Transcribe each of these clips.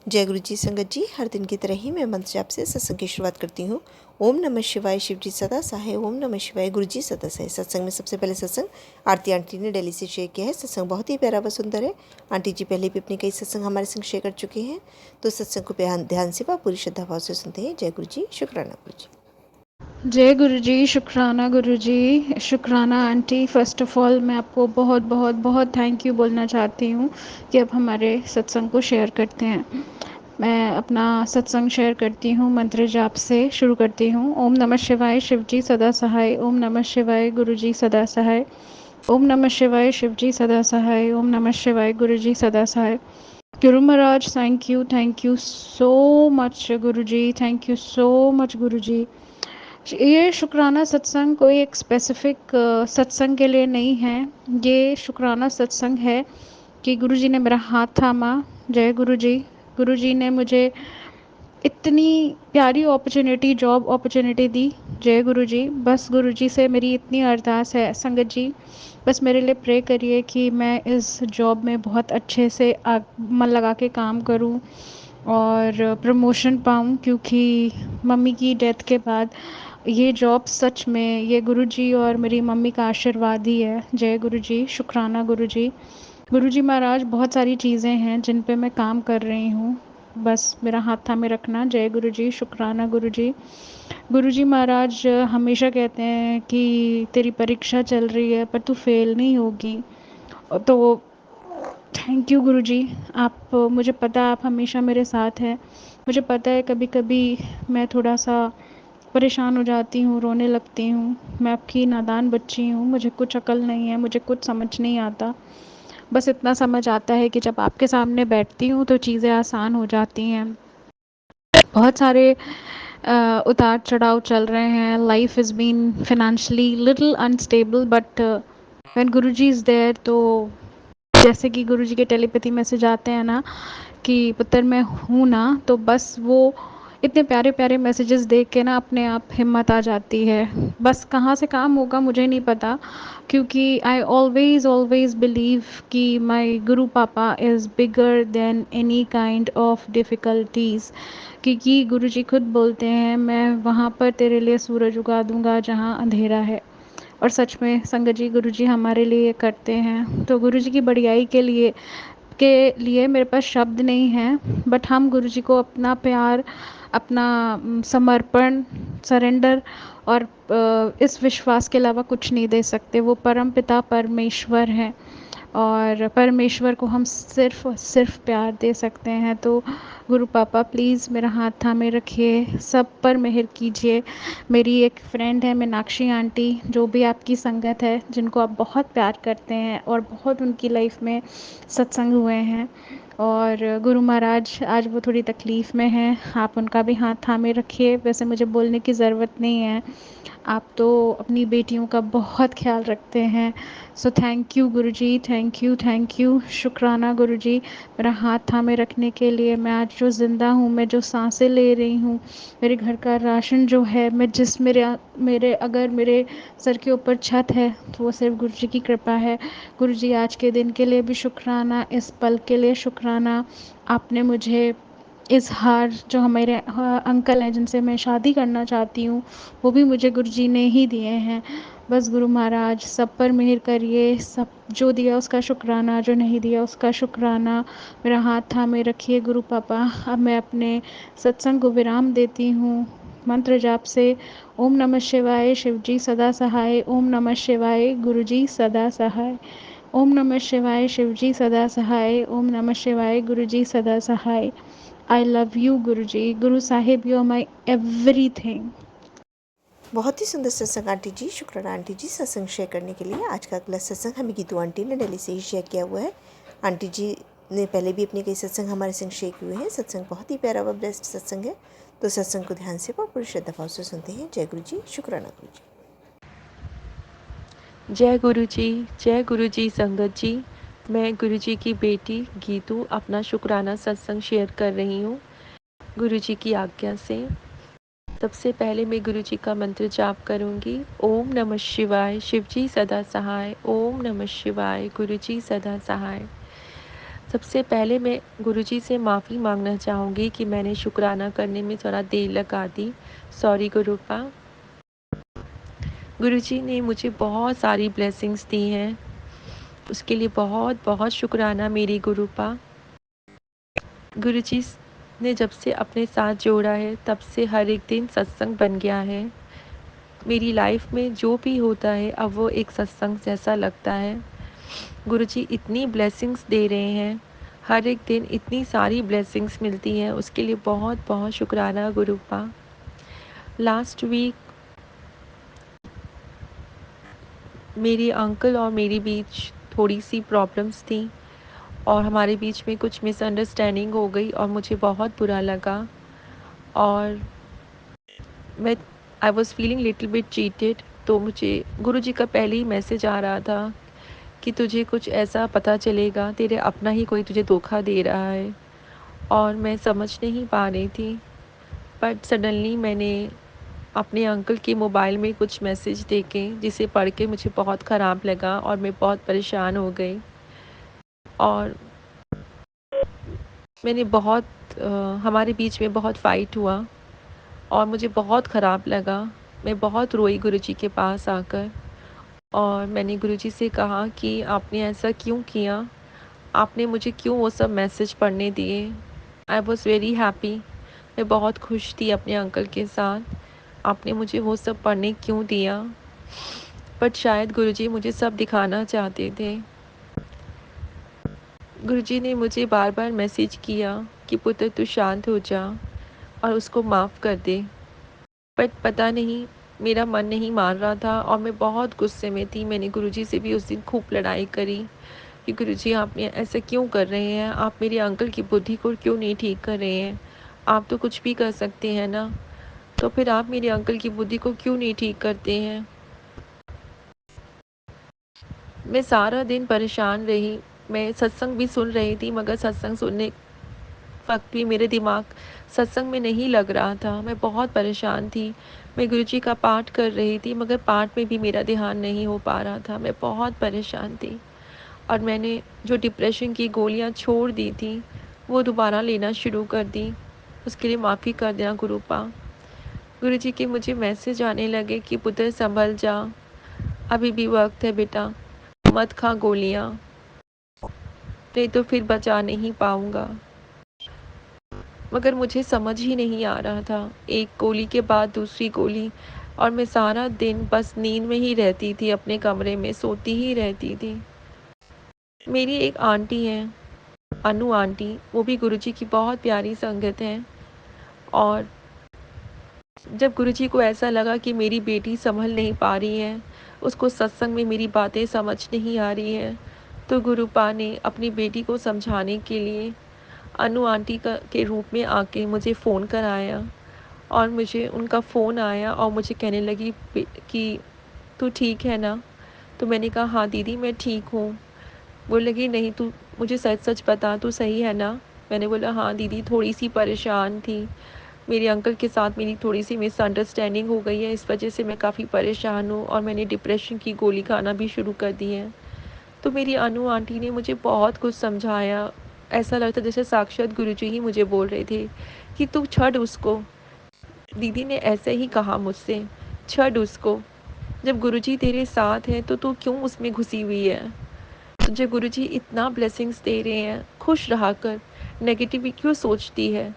जय गुरु जी संगत जी, हर दिन की तरह ही मैं मंत्र जाप से सत्संग की शुरुआत करती हूँ। ओम नमः शिवाय, शिव जी सदा सहाय। ओम नमः शिवाय, गुरु जी सदा सहाय। सत्संग में सबसे पहले सत्संग आरती आंटी ने दिल्ली से शेयर किया है। सत्संग बहुत ही प्यारा व सुंदर है। आंटी जी पहले भी अपने कई सत्संग हमारे संग शेयर कर चुके हैं, तो सत्संग को ध्यान से व पूरी श्रद्धा भाव से सुनते हैं। जय गुरु जी, शुक्राना गुरु जी। जय गुरु जी, शुक्राना गुरु जी, शुक्राना आंटी। फ़र्स्ट ऑफ़ ऑल मैं आपको बहुत बहुत बहुत थैंक यू बोलना चाहती हूँ कि आप हमारे सत्संग को शेयर करते हैं। मैं अपना सत्संग शेयर करती हूँ, मंत्र जाप से शुरू करती हूँ। ओम नमः शिवाय, शिव जी सदा सहाय। ओम नमः शिवाय, गुरु जी सदा सहाय। ओम नमः शिवाय, शिव जी सदा सहाय। ओम नमः शिवाय, गुरु जी सदा सहाय। Guru Maharaj, thank you so much Guru ji, thank you so much गुरु जी। ये शुक्राना सत्संग कोई एक स्पेसिफिक सत्संग के लिए नहीं है। ये शुक्राना सत्संग है कि गुरुजी ने मेरा हाथ थामा। जय गुरु जी। गुरुजी ने मुझे इतनी प्यारी अपॉर्चुनिटी, जॉब अपॉर्चुनिटी दी। जय गुरु जी। बस गुरु जी से मेरी इतनी अरदास है संगत जी, बस मेरे लिए प्रे करिए कि मैं इस जॉब में बहुत अच्छे से मन लगा के काम करूं और प्रमोशन पाऊं, क्योंकि मम्मी की डेथ के बाद ये जॉब सच में ये गुरुजी और मेरी मम्मी का आशीर्वाद ही है। जय गुरुजी, शुक्राना गुरुजी। गुरुजी महाराज, बहुत सारी चीज़ें हैं जिन पे मैं काम कर रही हूँ, बस मेरा हाथ थामे रखना। जय गुरुजी, शुक्राना गुरुजी। गुरुजी महाराज हमेशा कहते हैं कि तेरी परीक्षा चल रही है पर तू फेल नहीं होगी। तो थैंक यू गुरुजी। आप, मुझे पता है आप हमेशा मेरे साथ हैं। मुझे पता है कभी कभी मैं थोड़ा सा परेशान हो जाती हूँ, रोने लगती हूँ। मैं आपकी नादान बच्ची हूँ, मुझे कुछ अकल नहीं है, मुझे कुछ समझ नहीं आता। बस इतना समझ आता है कि जब आपके सामने बैठती हूँ तो चीज़ें आसान हो जाती हैं। बहुत सारे उतार चढ़ाव चल रहे हैं। Life is been financially little unstable, but when Guruji is there, तो जैसे कि गुरुजी के टेलीपैथी मैसेज आते हैं ना कि पुत्र मैं हूँ ना, तो बस वो इतने प्यारे प्यारे मैसेजेस देख के ना अपने आप हिम्मत आ जाती है। बस कहाँ से काम होगा मुझे नहीं पता, क्योंकि आई ऑलवेज़ ऑलवेज़ बिलीव कि माय गुरु पापा is bigger than any kind of difficulties. क्योंकि गुरुजी खुद बोलते हैं, मैं वहाँ पर तेरे लिए सूरज उगा दूँगा जहाँ अंधेरा है। और सच में संगत जी, गुरुजी हमारे लिए ये करते हैं। तो गुरुजी की बढ़ियाई के लिए मेरे पास शब्द नहीं हैं, बट हम गुरुजी को अपना प्यार, अपना समर्पण, सरेंडर और इस विश्वास के अलावा कुछ नहीं दे सकते। वो परमपिता परमेश्वर हैं और परमेश्वर को हम सिर्फ़ और सिर्फ़ प्यार दे सकते हैं। तो गुरु पापा प्लीज़ मेरा हाथ थामे रखिए, सब पर मेहर कीजिए। मेरी एक फ्रेंड है मीनाक्षी आंटी, जो भी आपकी संगत है, जिनको आप बहुत प्यार करते हैं और बहुत उनकी लाइफ में सत्संग हुए हैं। और गुरु महाराज आज वो थोड़ी तकलीफ़ में हैं, आप उनका भी हाथ थामे रखिए। वैसे मुझे बोलने की ज़रूरत नहीं है, आप तो अपनी बेटियों का बहुत ख्याल रखते हैं। So thank you Guruji, thank you, शुक्राना गुरुजी मेरा हाथ थामे रखने के लिए। मैं आज जो ज़िंदा हूँ, मैं जो सांसें ले रही हूँ, मेरे घर का राशन जो है, मैं जिस मेरे मेरे अगर मेरे सर के ऊपर छत है तो वो सिर्फ गुरुजी की कृपा है। गुरुजी आज के दिन के लिए भी शुक्राना, इस पल के लिए शुक्राना। आपने मुझे इज़हार, जो हमारे अंकल हैं जिनसे मैं शादी करना चाहती हूँ, वो भी मुझे गुरुजी ने ही दिए हैं। बस गुरु महाराज सब पर मेहर करिए, सब जो दिया उसका शुक्राना, जो नहीं दिया उसका शुक्राना। मेरा हाथ थामे रखिए गुरु पापा। अब मैं अपने सत्संग को विराम देती हूँ मंत्र जाप से। ओम नमः शिवाय, शिव जी सदा सहाय। ओम नमः शिवाय, गुरु जी सदा सहाय। ओम नमः शिवाय, शिव जी सदा सहाय। ओम नमः शिवाय, गुरु जी सदा सहाय। आई love you Guruji. Guru Sahib, you are my everything. बहुत ही सुंदर सत्संग आंटी जी, शुक्राना आंटी जी सत्संग शेयर करने के लिए। आज का अगला सत्संग हमें गीतू आंटी ने दिल्ली से ही शेयर किया हुआ है। आंटी जी ने पहले भी अपने कई सत्संग हमारे संग शेयर किए हुए हैं। सत्संग बहुत ही प्यारा व बेस्ट सत्संग है, तो सत्संग को ध्यान से व पूरी श्रद्धा भाव से सुनते हैं। जय गुरु जी, शुक्राना गुरु जी। जय गुरु जी, जय गुरु जी संगत जी। मैं गुरु जी की बेटी गीतू अपना शुक्राना सत्संग शेयर कर रही हूँ गुरु जी की आज्ञा से। सबसे पहले मैं गुरु जी का मंत्र जाप करूँगी। ओम नमः शिवाय, शिव जी सदा सहाय। ओम नमः शिवाय, गुरु जी सदा सहाय। सबसे पहले मैं गुरुजी से माफ़ी मांगना चाहूँगी कि मैंने शुक्राना करने में थोड़ा देर लगा दी। सॉरी गुरुपा। गुरुजी ने मुझे बहुत सारी ब्लेसिंग्स दी हैं, उसके लिए बहुत बहुत शुक्राना मेरी गुरुपा। गुरुजी ने जब से अपने साथ जोड़ा है तब से हर एक दिन सत्संग बन गया है। मेरी लाइफ में जो भी होता है अब वो एक सत्संग जैसा लगता है। गुरुजी इतनी ब्लेसिंग्स दे रहे हैं, हर एक दिन इतनी सारी ब्लेसिंग्स मिलती हैं, उसके लिए बहुत बहुत शुक्राना गुरुपा। लास्ट वीक मेरे अंकल और मेरे बीच थोड़ी सी प्रॉब्लम्स थी और हमारे बीच में कुछ मिसअंडरस्टैंडिंग हो गई और मुझे बहुत बुरा लगा और मैं I was feeling little bit cheated. तो मुझे गुरुजी का पहले ही मैसेज आ रहा था कि तुझे कुछ ऐसा पता चलेगा, तेरे अपना ही कोई तुझे धोखा दे रहा है। और मैं समझ नहीं पा रही थी, बट सडनली मैंने अपने अंकल के मोबाइल में कुछ मैसेज देखे जिसे पढ़ के मुझे बहुत ख़राब लगा और मैं बहुत परेशान हो गई और मैंने बहुत हमारे बीच में बहुत फ़ाइट हुआ और मुझे बहुत ख़राब लगा। मैं बहुत रोई गुरुजी के पास आकर और मैंने गुरुजी से कहा कि आपने ऐसा क्यों किया? आपने मुझे क्यों वो सब मैसेज पढ़ने दिए? I was very happy. मैं बहुत खुश थी अपने अंकल के साथ। आपने मुझे वो सब पढ़ने क्यों दिया? बट शायद गुरुजी मुझे सब दिखाना चाहते थे। गुरुजी ने मुझे बार-बार मैसेज किया कि पुत्र तू शांत हो जा और उसको माफ़ कर दे। बट पता नहीं मेरा मन नहीं मान रहा था और मैं बहुत गुस्से में थी। मैंने गुरुजी से भी उस दिन खूब लड़ाई करी कि गुरुजी आपने ऐसा क्यों कर रहे हैं? आप मेरे अंकल की बुद्धि को क्यों नहीं ठीक कर रहे हैं? आप तो कुछ भी कर सकते हैं ना, तो फिर आप मेरे अंकल की बुद्धि को क्यों नहीं ठीक करते हैं? मैं सारा दिन परेशान रही। मैं सत्संग भी सुन रही थी मगर सत्संग सुनने वक़्त भी मेरे दिमाग सत्संग में नहीं लग रहा था। मैं बहुत परेशान थी। मैं गुरुजी का पाठ कर रही थी मगर पाठ में भी मेरा ध्यान नहीं हो पा रहा था। मैं बहुत परेशान थी और मैंने जो डिप्रेशन की गोलियाँ छोड़ दी थी, वो दोबारा लेना शुरू कर दी। उसके लिए माफ़ी कर देना गुरुपा। गुरुजी के मुझे मैसेज आने लगे कि पुत्र सँभल जा, अभी भी वक़्त है बेटा, मत खा गोलियाँ, नहीं तो फिर बचा नहीं पाऊँगा। मगर मुझे समझ ही नहीं आ रहा था, एक गोली के बाद दूसरी गोली और मैं सारा दिन बस नींद में ही रहती थी, अपने कमरे में सोती ही रहती थी। मेरी एक आंटी हैं, अनु आंटी, वो भी गुरुजी की बहुत प्यारी संगत हैं और जब गुरुजी को ऐसा लगा कि मेरी बेटी सँभल नहीं पा रही है, उसको सत्संग में मेरी बातें समझ नहीं आ रही हैं, तो गुरुपा ने अपनी बेटी को समझाने के लिए अनु आंटी का के रूप में आके मुझे फ़ोन कराया और मुझे उनका फ़ोन आया और मुझे कहने लगी कि तू ठीक है ना? तो मैंने कहा हाँ दीदी मैं ठीक हूँ। बोलने लगी नहीं तू मुझे सच-सच बता तू सही है ना? मैंने बोला हाँ दीदी थोड़ी-सी परेशान थी। मेरे अंकल के साथ मेरी थोड़ी-सी मिसअंडरस्टैंडिंग हो गई है, इस वजह से मैं काफ़ी परेशान हूँ और मैंने डिप्रेशन की गोली खाना भी शुरू कर दी है। तो मेरी अनु आंटी ने मुझे बहुत कुछ समझाया। ऐसा लगता जैसे साक्षात गुरुजी ही मुझे बोल रहे थे कि तू छੱਡ उसको। दीदी ने ऐसे ही कहा मुझसे, छੱड उसको। जब गुरुजी तेरे साथ हैं तो तू क्यों उसमें घुसी हुई है? तुझे गुरुजी इतना ब्लेसिंग्स दे रहे हैं, खुश रहा कर, नेगेटिव क्यों सोचती है?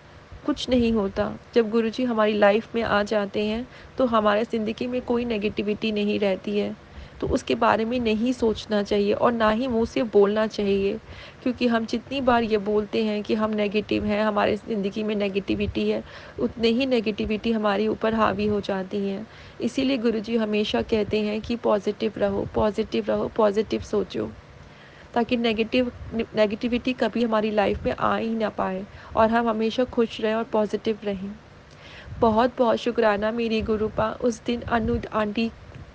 कुछ नहीं होता। जब गुरुजी हमारी लाइफ में आ जाते हैं, तो हमारे ज़िंदगी में कोई नेगेटिविटी नहीं रहती है। तो उसके बारे में नहीं सोचना चाहिए और ना ही मुँह से बोलना चाहिए, क्योंकि हम जितनी बार ये बोलते हैं कि हम नेगेटिव हैं, हमारे ज़िंदगी में नेगेटिविटी है, उतने ही नेगेटिविटी हमारे ऊपर हावी हो जाती हैं। इसीलिए गुरुजी हमेशा कहते हैं कि पॉज़िटिव रहो, पॉज़िटिव रहो, पॉज़िटिव सोचो। ताकि नेगेटिविटी कभी हमारी लाइफ में आ ही ना पाए और हम हमेशा खुश रहें और पॉजिटिव रहें। बहुत बहुत शुक्राना मेरी गुरुपा, उस दिन अनु आंटी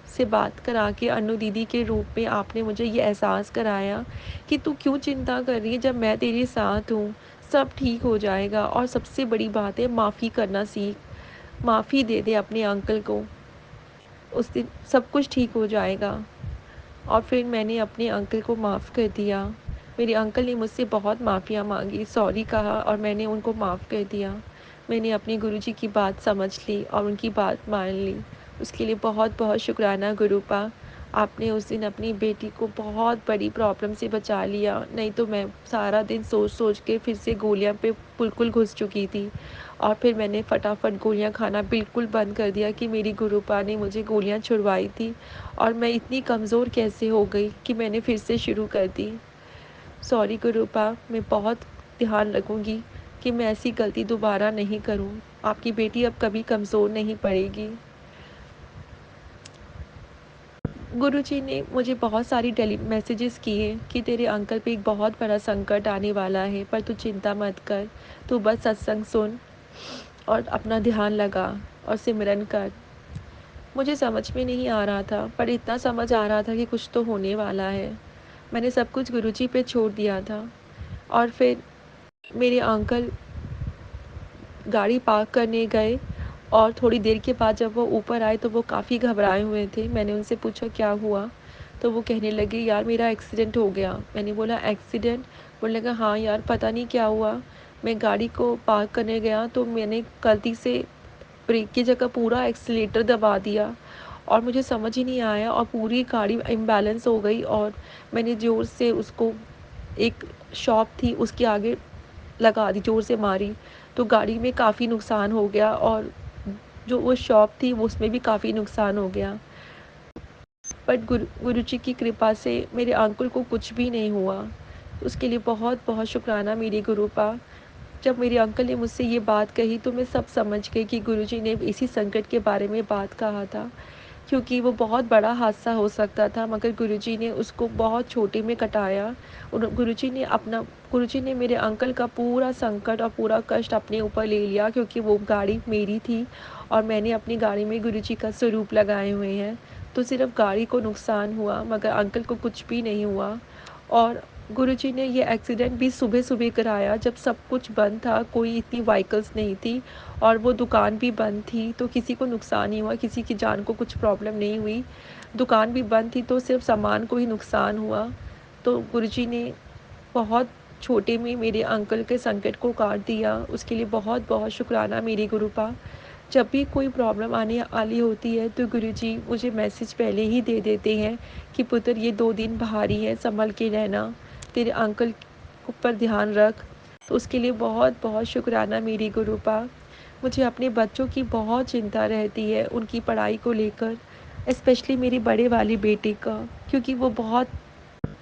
से बात करा के अनु दीदी के रूप में आपने मुझे ये एहसास कराया कि तू क्यों चिंता कर रही है, जब मैं तेरे साथ हूँ सब ठीक हो जाएगा। और सबसे बड़ी बात है माफ़ी करना सीख, माफ़ी दे दे अपने अंकल को, उस दिन सब कुछ ठीक हो जाएगा। और फिर मैंने अपने अंकल को माफ़ कर दिया मेरे अंकल ने मुझसे बहुत माफ़ियाँ माँगी, सॉरी कहा और मैंने उनको माफ़ कर दिया। मैंने अपने गुरुजी की बात समझ ली और उनकी बात मान ली। उसके लिए बहुत-बहुत शुक्राना गुरूपा। आपने उस दिन अपनी बेटी को बहुत बड़ी प्रॉब्लम से बचा लिया, नहीं तो मैं सारा दिन सोच-सोच के फिर से गोलियाँ पे बिल्कुल घुस चुकी थी। और फिर मैंने फटाफट गोलियाँ खाना बिल्कुल बंद कर दिया कि मेरी गुरूपा ने मुझे गोलियाँ छुड़वाई थी और मैं इतनी कमज़ोर कैसे हो गई कि मैंने फिर से शुरू कर दी। सॉरी गुरूपा, मैं बहुत ध्यान रखूँगी कि मैं ऐसी गलती दोबारा नहीं करूँ। आपकी बेटी अब कभी कमज़ोर नहीं पड़ेगी। गुरुजी ने मुझे बहुत सारी टेली मैसेजेस किए कि तेरे अंकल पे एक बहुत बड़ा संकट आने वाला है, पर तू चिंता मत कर। तू बस सत्संग सुन और अपना ध्यान लगा और सिमरन कर। मुझे समझ में नहीं आ रहा था, पर इतना समझ आ रहा था कि कुछ तो होने वाला है। मैंने सब कुछ गुरुजी पे छोड़ दिया था और फिर मेरे अंकल गाड़ी पार्क करने गए और थोड़ी देर के बाद जब वो ऊपर आए तो वो काफ़ी घबराए हुए थे। मैंने उनसे पूछा क्या हुआ? तो वो कहने लगे यार मेरा एक्सीडेंट हो गया। मैंने बोला एक्सीडेंट? बोलने लगा हाँ यार पता नहीं क्या हुआ। मैं गाड़ी को पार्क करने गया तो मैंने गलती से ब्रेक की जगह पूरा एक्सीलेटर दबा दिया और मुझे समझ ही नहीं आया और पूरी गाड़ी इम्बैलेंस हो गई और मैंने ज़ोर से उसको एक शॉप थी उसके आगे लगा दी, ज़ोर से मारी। तो गाड़ी में काफ़ी नुकसान हो गया और जो वो शॉप थी वो उसमें भी काफ़ी नुकसान हो गया। बट गुरुजी की कृपा से मेरे अंकल को कुछ भी नहीं हुआ। उसके लिए बहुत-बहुत शुक्राना मेरी गुरूपा। जब मेरे अंकल ने मुझसे ये बात कही तो मैं सब समझ गई कि गुरुजी ने इसी संकट के बारे में बात कहा था। क्योंकि वो बहुत बड़ा हादसा हो सकता था मगर गुरुजी ने उसको बहुत छोटे में कटाया। गुरुजी ने मेरे अंकल का पूरा संकट और पूरा कष्ट अपने ऊपर ले लिया क्योंकि वो गाड़ी मेरी थी और मैंने अपनी गाड़ी में गुरुजी का स्वरूप लगाए हुए हैं। तो सिर्फ़ गाड़ी को नुकसान हुआ मगर अंकल को कुछ भी नहीं हुआ। और गुरुजी ने ये एक्सीडेंट भी सुबह-सुबह कराया जब सब कुछ बंद था, कोई इतनी व्हीकल्स नहीं थी और वो दुकान भी बंद थी, तो किसी को नुकसान नहीं हुआ, किसी की जान को कुछ प्रॉब्लम नहीं हुई। दुकान भी बंद थी तो सिर्फ़ सामान को ही नुकसान हुआ। तो गुरुजी ने बहुत छोटे में मेरे अंकल के संकट को काट दिया, उसके लिए बहुत-बहुत शुक्राना मेरी गुरूपा। जब भी कोई प्रॉब्लम आने वाली होती है तो गुरुजी मुझे मैसेज पहले ही दे देते हैं कि पुत्र ये 2 दिन भारी है, सँभल के रहना, तेरे अंकल ऊपर ध्यान रख। तो उसके लिए बहुत-बहुत शुक्राना मेरी गुरूपा। मुझे अपने बच्चों की बहुत चिंता रहती है उनकी पढ़ाई को लेकर, स्पेशली मेरी बड़े वाली बेटी का, क्योंकि वो बहुत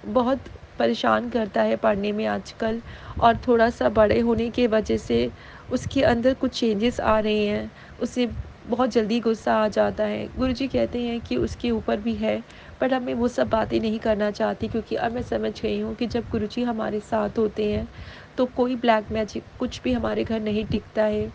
बहुत परेशान करता है पढ़ने में आजकल और थोड़ा-सा बड़े होने की वजह से उसके अंदर कुछ चेंजेस आ रहे हैं। उसे बहुत जल्दी गुस्सा आ जाता है। गुरुजी कहते हैं कि उसके ऊपर भी है, बट अब मैं वो सब बातें नहीं करना चाहती क्योंकि अब मैं समझ गई हूँ कि जब गुरुजी हमारे साथ होते हैं, तो कोई ब्लैक मैजिक कुछ भी हमारे घर नहीं टिकता है।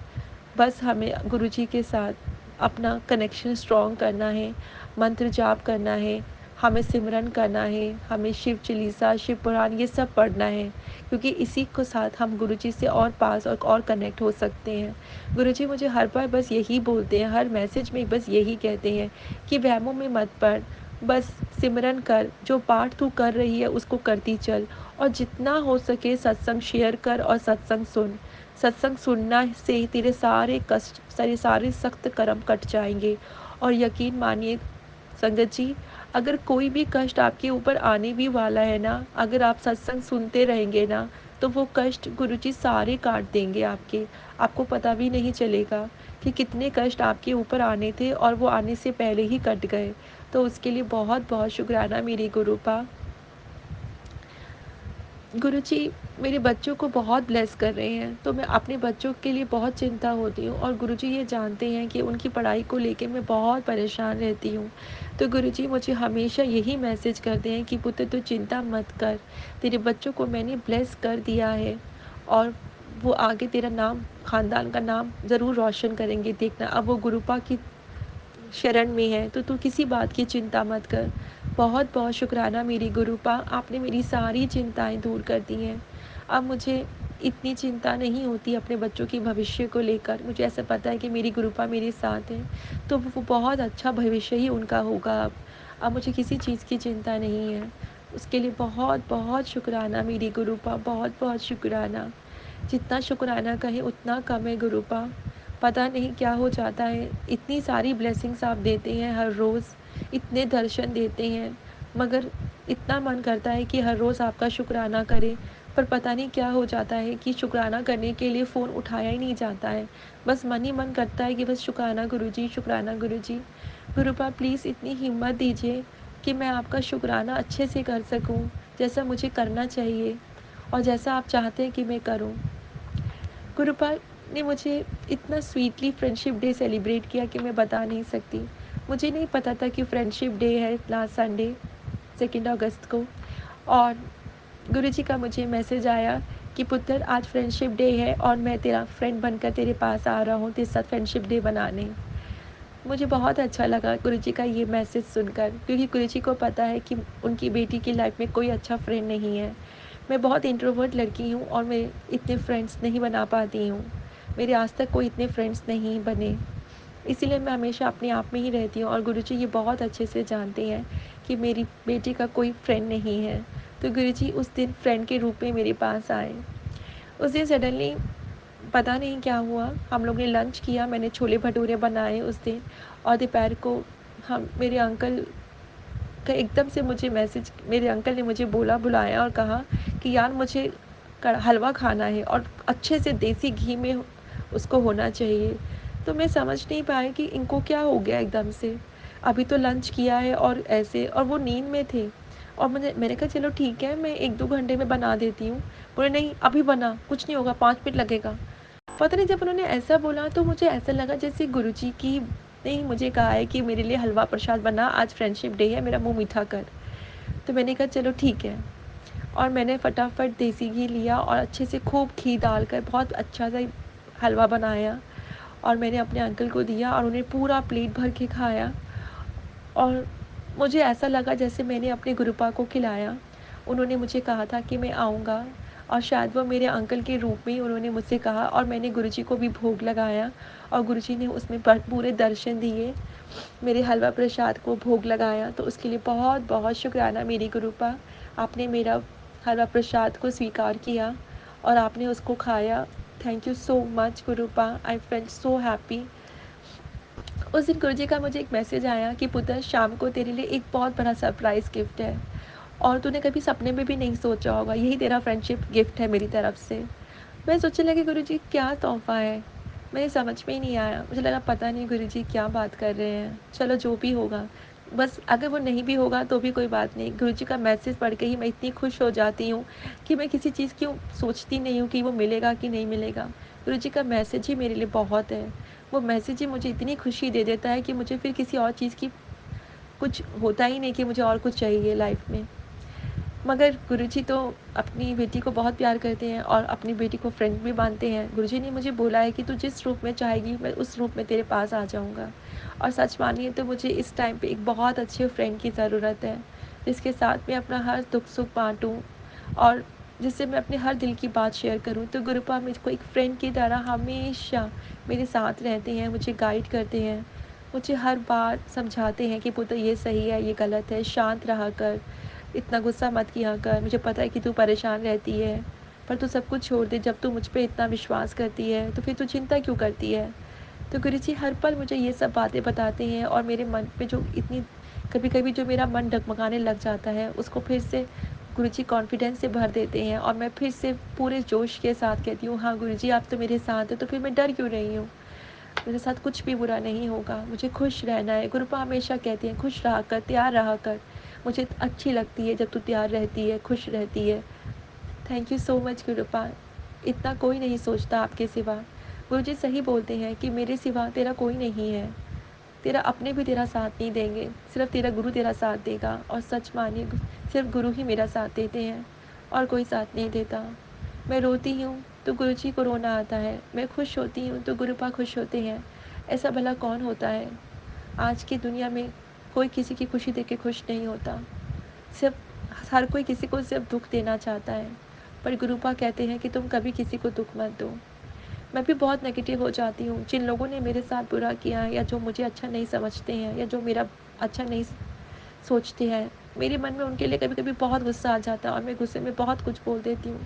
बस हमें गुरुजी के साथ अपना कनेक्शन स्ट्रॉन्ग करना है, मंत्र जाप करना है, हमें सिमरन करना है, हमें शिव चालीसा, शिव पुराण ये सब पढ़ना है क्योंकि इसी के साथ हम गुरुजी से और पास और कनेक्ट हो सकते हैं। गुरुजी मुझे हर बार बस यही बोलते हैं, हर मैसेज में बस यही कहते हैं कि वहमों में मत पड़, बस सिमरन कर, जो पाठ तू कर रही है उसको करती चल और जितना हो सके सत्संग शेयर कर और सत्संग सुन। सत्संग सुनना से तेरे सारे कष्ट, तेरे सारे सख्त कर्म कट जाएँगे और यकीन मानिए संगत जी, अगर कोई भी कष्ट आपके ऊपर आने भी वाला है ना, अगर आप सत्संग सुनते रहेंगे ना, तो वो कष्ट गुरुजी सारे काट देंगे आपके। आपको पता भी नहीं चलेगा कि कितने कष्ट आपके ऊपर आने थे और वो आने से पहले ही कट गए। तो उसके लिए बहुत-बहुत शुक्राना मेरी गुरूपा। गुरुजी मेरे बच्चों को बहुत ब्लेस कर रहे हैं, तो मैं अपने बच्चों के लिए बहुत चिंता होती हूँ और गुरुजी ये जानते हैं कि उनकी पढ़ाई को लेके मैं बहुत परेशान रहती हूँ। तो गुरुजी मुझे हमेशा यही मैसेज करते हैं कि पुत्र तू चिंता मत कर, तेरे बच्चों को मैंने ब्लेस कर दिया है और वो आगे तेरा नाम, ख़ानदान का नाम ज़रूर रोशन करेंगे देखना। अब वो गुरुपा की शरण में है तो तू किसी बात की चिंता मत कर। बहुत-बहुत शुक्राना मेरी गुरूपा, आपने मेरी सारी चिंताएँ दूर कर दी हैं। अब मुझे इतनी चिंता नहीं होती अपने बच्चों के भविष्य को लेकर। मुझे ऐसा पता है कि मेरी गुरूपा मेरे साथ हैं, तो वो बहुत अच्छा भविष्य ही उनका होगा अब। अब मुझे किसी चीज़ की चिंता नहीं है। उसके लिए बहुत बहुत शुक्राना मेरी गुरुपा, बहुत बहुत शुक्राना। जितना शुक्राना कहें उतना कम है गुरुपा। पता नहीं क्या हो जाता है, इतनी सारी ब्लेसिंग्स आप देते हैं हर रोज़, इतने दर्शन देते हैं, मगर इतना मन करता है कि हर रोज़ आपका शुक्राना करें, पर पता नहीं क्या हो जाता है कि शुक्राना करने के लिए फ़ोन उठाया ही नहीं जाता है। बस मन ही मन करता है कि बस शुक्राना गुरुजी, शुक्राना गुरुजी। गुरुपा प्लीज़ इतनी हिम्मत दीजिए कि मैं आपका शुक्राना अच्छे से कर सकूं, जैसा मुझे करना चाहिए और जैसा आप चाहते हैं कि मैं करूं। गुरुपा ने मुझे इतना स्वीटली फ्रेंडशिप डे सेलिब्रेट किया कि मैं बता नहीं सकती। मुझे नहीं पता था कि फ्रेंडशिप डे है लास्ट संडे 2 अगस्त को, और गुरुजी का मुझे मैसेज आया कि पुत्र आज फ्रेंडशिप डे है और मैं तेरा फ्रेंड बनकर तेरे पास आ रहा हूँ तेरे साथ फ्रेंडशिप डे बनाने। मुझे बहुत अच्छा लगा गुरुजी का ये मैसेज सुनकर, क्योंकि गुरुजी को पता है कि उनकी बेटी की लाइफ में कोई अच्छा फ्रेंड नहीं है। मैं बहुत इंट्रोवर्ट लड़की हूँ और मैं इतने फ्रेंड्स नहीं बना पाती हूँ। मेरे आज तक कोई इतने फ्रेंड्स नहीं बने, इसीलिए मैं हमेशा अपने आप में ही रहती हूँ और गुरुजी ये बहुत अच्छे से जानते हैं कि मेरी बेटी का कोई फ्रेंड नहीं है। तो गुरुजी उस दिन फ्रेंड के रूप में मेरे पास आए। उस दिन सडनली पता नहीं क्या हुआ, हम लोग ने लंच किया, मैंने छोले भटूरे बनाए उस दिन, और दोपहर को हम मेरे अंकल का एकदम से मुझे मैसेज, मेरे अंकल ने मुझे बुलाया और कहा कि यार मुझे हलवा खाना है और अच्छे से देसी घी में उसको होना चाहिए। तो मैं समझ नहीं पाई कि इनको क्या हो गया एकदम से। अभी तो लंच किया है और ऐसे, और वो नींद में थे, और मैंने कहा चलो ठीक है मैं 1-2 घंटे में बना देती हूँ। बोले नहीं अभी बना, कुछ नहीं होगा, 5 मिनट लगेगा। पता नहीं, जब उन्होंने ऐसा बोला तो मुझे ऐसा लगा जैसे गुरुजी की ने ही मुझे कहा है कि मेरे लिए हलवा प्रसाद बना, आज फ्रेंडशिप डे है, मेरा मुंह मीठा कर। तो मैंने कहा चलो ठीक है, और मैंने फटाफट देसी घी लिया और अच्छे से खूब घी डालकर बहुत अच्छा सा हलवा बनाया, और मैंने अपने अंकल को दिया और उन्हें पूरा प्लेट भर के खाया। और मुझे ऐसा लगा जैसे मैंने अपने गुरुपा को खिलाया। उन्होंने मुझे कहा था कि मैं आऊँगा, और शायद वो मेरे अंकल के रूप में ही उन्होंने मुझसे कहा, और मैंने गुरुजी को भी भोग लगाया और गुरुजी ने उसमें पूरे दर्शन दिए। मेरे हलवा प्रसाद को भोग लगाया, तो उसके लिए बहुत बहुत शुक्राना मेरी गुरुपा। आपने मेरा हलवा प्रसाद को स्वीकार किया और आपने उसको खाया। Thank you so much गुरुपा, I felt so happy. उस दिन गुरुजी का मुझे एक मैसेज आया कि पुत्र शाम को तेरे लिए एक बहुत बड़ा सरप्राइज़ गिफ्ट है, और तूने कभी सपने में भी नहीं सोचा होगा, यही तेरा फ्रेंडशिप गिफ्ट है मेरी तरफ से। मैं सोचने लगी गुरुजी क्या तोहफ़ा है, मुझे समझ में ही नहीं आया। मुझे लगा पता नहीं गुरुजी क्या बात कर रहे हैं, चलो जो भी होगा, बस अगर वो नहीं भी होगा तो भी कोई बात नहीं। गुरुजी का मैसेज पढ़ के ही मैं इतनी खुश हो जाती हूँ कि मैं किसी चीज़ की सोचती नहीं हूँ कि वो मिलेगा कि नहीं मिलेगा। गुरुजी का मैसेज ही मेरे लिए बहुत है। वो मैसेज ही मुझे इतनी खुशी दे देता है कि मुझे फिर किसी और चीज़ की कुछ होता ही नहीं कि मुझे और कुछ चाहिए लाइफ में। मगर गुरुजी तो अपनी बेटी को बहुत प्यार करते हैं और अपनी बेटी को फ्रेंड भी मानते हैं। गुरुजी ने मुझे बोला है कि तू जिस रूप में चाहेगी मैं उस रूप में तेरे पास आ जाऊँगा। और सच मानिए तो मुझे इस टाइम पे एक बहुत अच्छे फ्रेंड की ज़रूरत है, जिसके साथ मैं अपना हर दुख-सुख बाँटूँ और जिससे मैं अपने हर दिल की बात शेयर करूँ। तो गुरुपा मुझको एक फ्रेंड की तरह हमेशा मेरे साथ रहते हैं, मुझे गाइड करते हैं, मुझे हर बार समझाते हैं कि पुत्र ये सही है, ये गलत है, शांत रहा कर, इतना गुस्सा मत किया कर, मुझे पता है कि तू परेशान रहती है, पर तू सब कुछ छोड़ दे, जब तू मुझ पे इतना विश्वास करती है तो फिर तू चिंता क्यों करती है। तो गुरुजी हर पल मुझे ये सब बातें बताते हैं, और मेरे मन पे जो इतनी कभी-कभी जो मेरा मन डगमगाने लग जाता है उसको फिर से गुरुजी कॉन्फिडेंस से भर देते हैं, और मैं फिर से पूरे जोश के साथ कहती हूँ हाँ गुरुजी आप तो मेरे साथ हैं, तो फिर मैं डर क्यों रही हूँ। मेरे साथ कुछ भी बुरा नहीं होगा, मुझे खुश रहना है। गुरुपा हमेशा कहती हैं खुश रहा कर, तैयार रहा कर, मुझे अच्छी लगती है जब तू तैयार रहती है, खुश रहती है। थैंक यू सो मच गुरुपा, इतना कोई नहीं सोचता आपके सिवा। गुरुजी सही बोलते हैं कि मेरे सिवा तेरा कोई नहीं है, तेरा अपने भी तेरा साथ नहीं देंगे, सिर्फ तेरा गुरु तेरा साथ देगा। और सच मानिए सिर्फ गुरु ही मेरा साथ देते हैं और कोई साथ नहीं देता। मैं रोती हूँ तो गुरुजी को रोना आता है, मैं खुश होती हूँ तो गुरुपा खुश होते हैं। ऐसा भला कौन होता है? आज की दुनिया में कोई किसी की खुशी देख के खुश नहीं होता। सिर्फ हर कोई किसी को सिर्फ दुःख देना चाहता है, पर गुरुपा कहते हैं कि तुम कभी किसी को दुःख मत दो। मैं भी बहुत नेगेटिव हो जाती हूँ, जिन लोगों ने मेरे साथ बुरा किया है या जो मुझे अच्छा नहीं समझते हैं या जो मेरा अच्छा नहीं सोचते हैं, मेरे मन में उनके लिए कभी कभी बहुत गुस्सा आ जाता है और मैं गुस्से में बहुत कुछ बोल देती हूँ।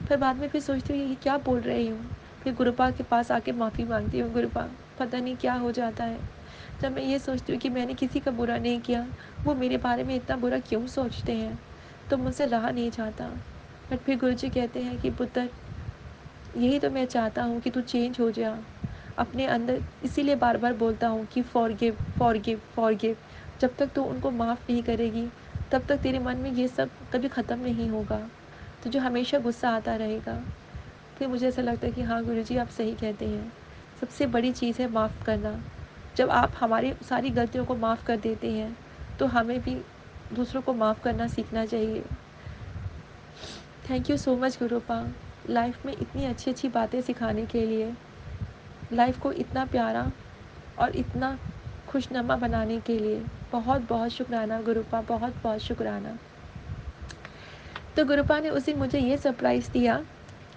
फिर बाद में फिर सोचती हूँ ये क्या बोल रही हूँ। फिर गुरुपा के पास आके माफ़ी मांगती हूँ, गुरुपा पता नहीं क्या हो जाता है। जब मैं ये सोचती हूँ कि मैंने किसी का बुरा नहीं किया, वो मेरे बारे में इतना बुरा क्यों सोचते हैं, तो मुझसे रहा नहीं जाता। बट फिर गुरुजी कहते हैं कि पुत्र, यही तो मैं चाहता हूँ कि तू चेंज हो जा अपने अंदर, इसीलिए बार बार बोलता हूँ कि फॉरगिव फॉरगिव फॉरगिव। जब तक तू उनको माफ़ नहीं करेगी तब तक तेरे मन में ये सब कभी ख़त्म नहीं होगा, तो जो हमेशा गुस्सा आता रहेगा। फिर मुझे ऐसा लगता है कि हाँ गुरुजी आप सही कहते हैं, सबसे बड़ी चीज़ है माफ़ करना। जब आप हमारी सारी गलतियों को माफ़ कर देते हैं तो हमें भी दूसरों को माफ़ करना सीखना चाहिए। Thank you so much गुरुपा, life में इतनी अच्छी अच्छी बातें सिखाने के लिए, लाइफ को इतना प्यारा और इतना खुशनुमा बनाने के लिए बहुत बहुत शुक्राना गुरुपा, बहुत बहुत शुक्राना। तो गुरुपा ने उस दिन मुझे ये सरप्राइज़ दिया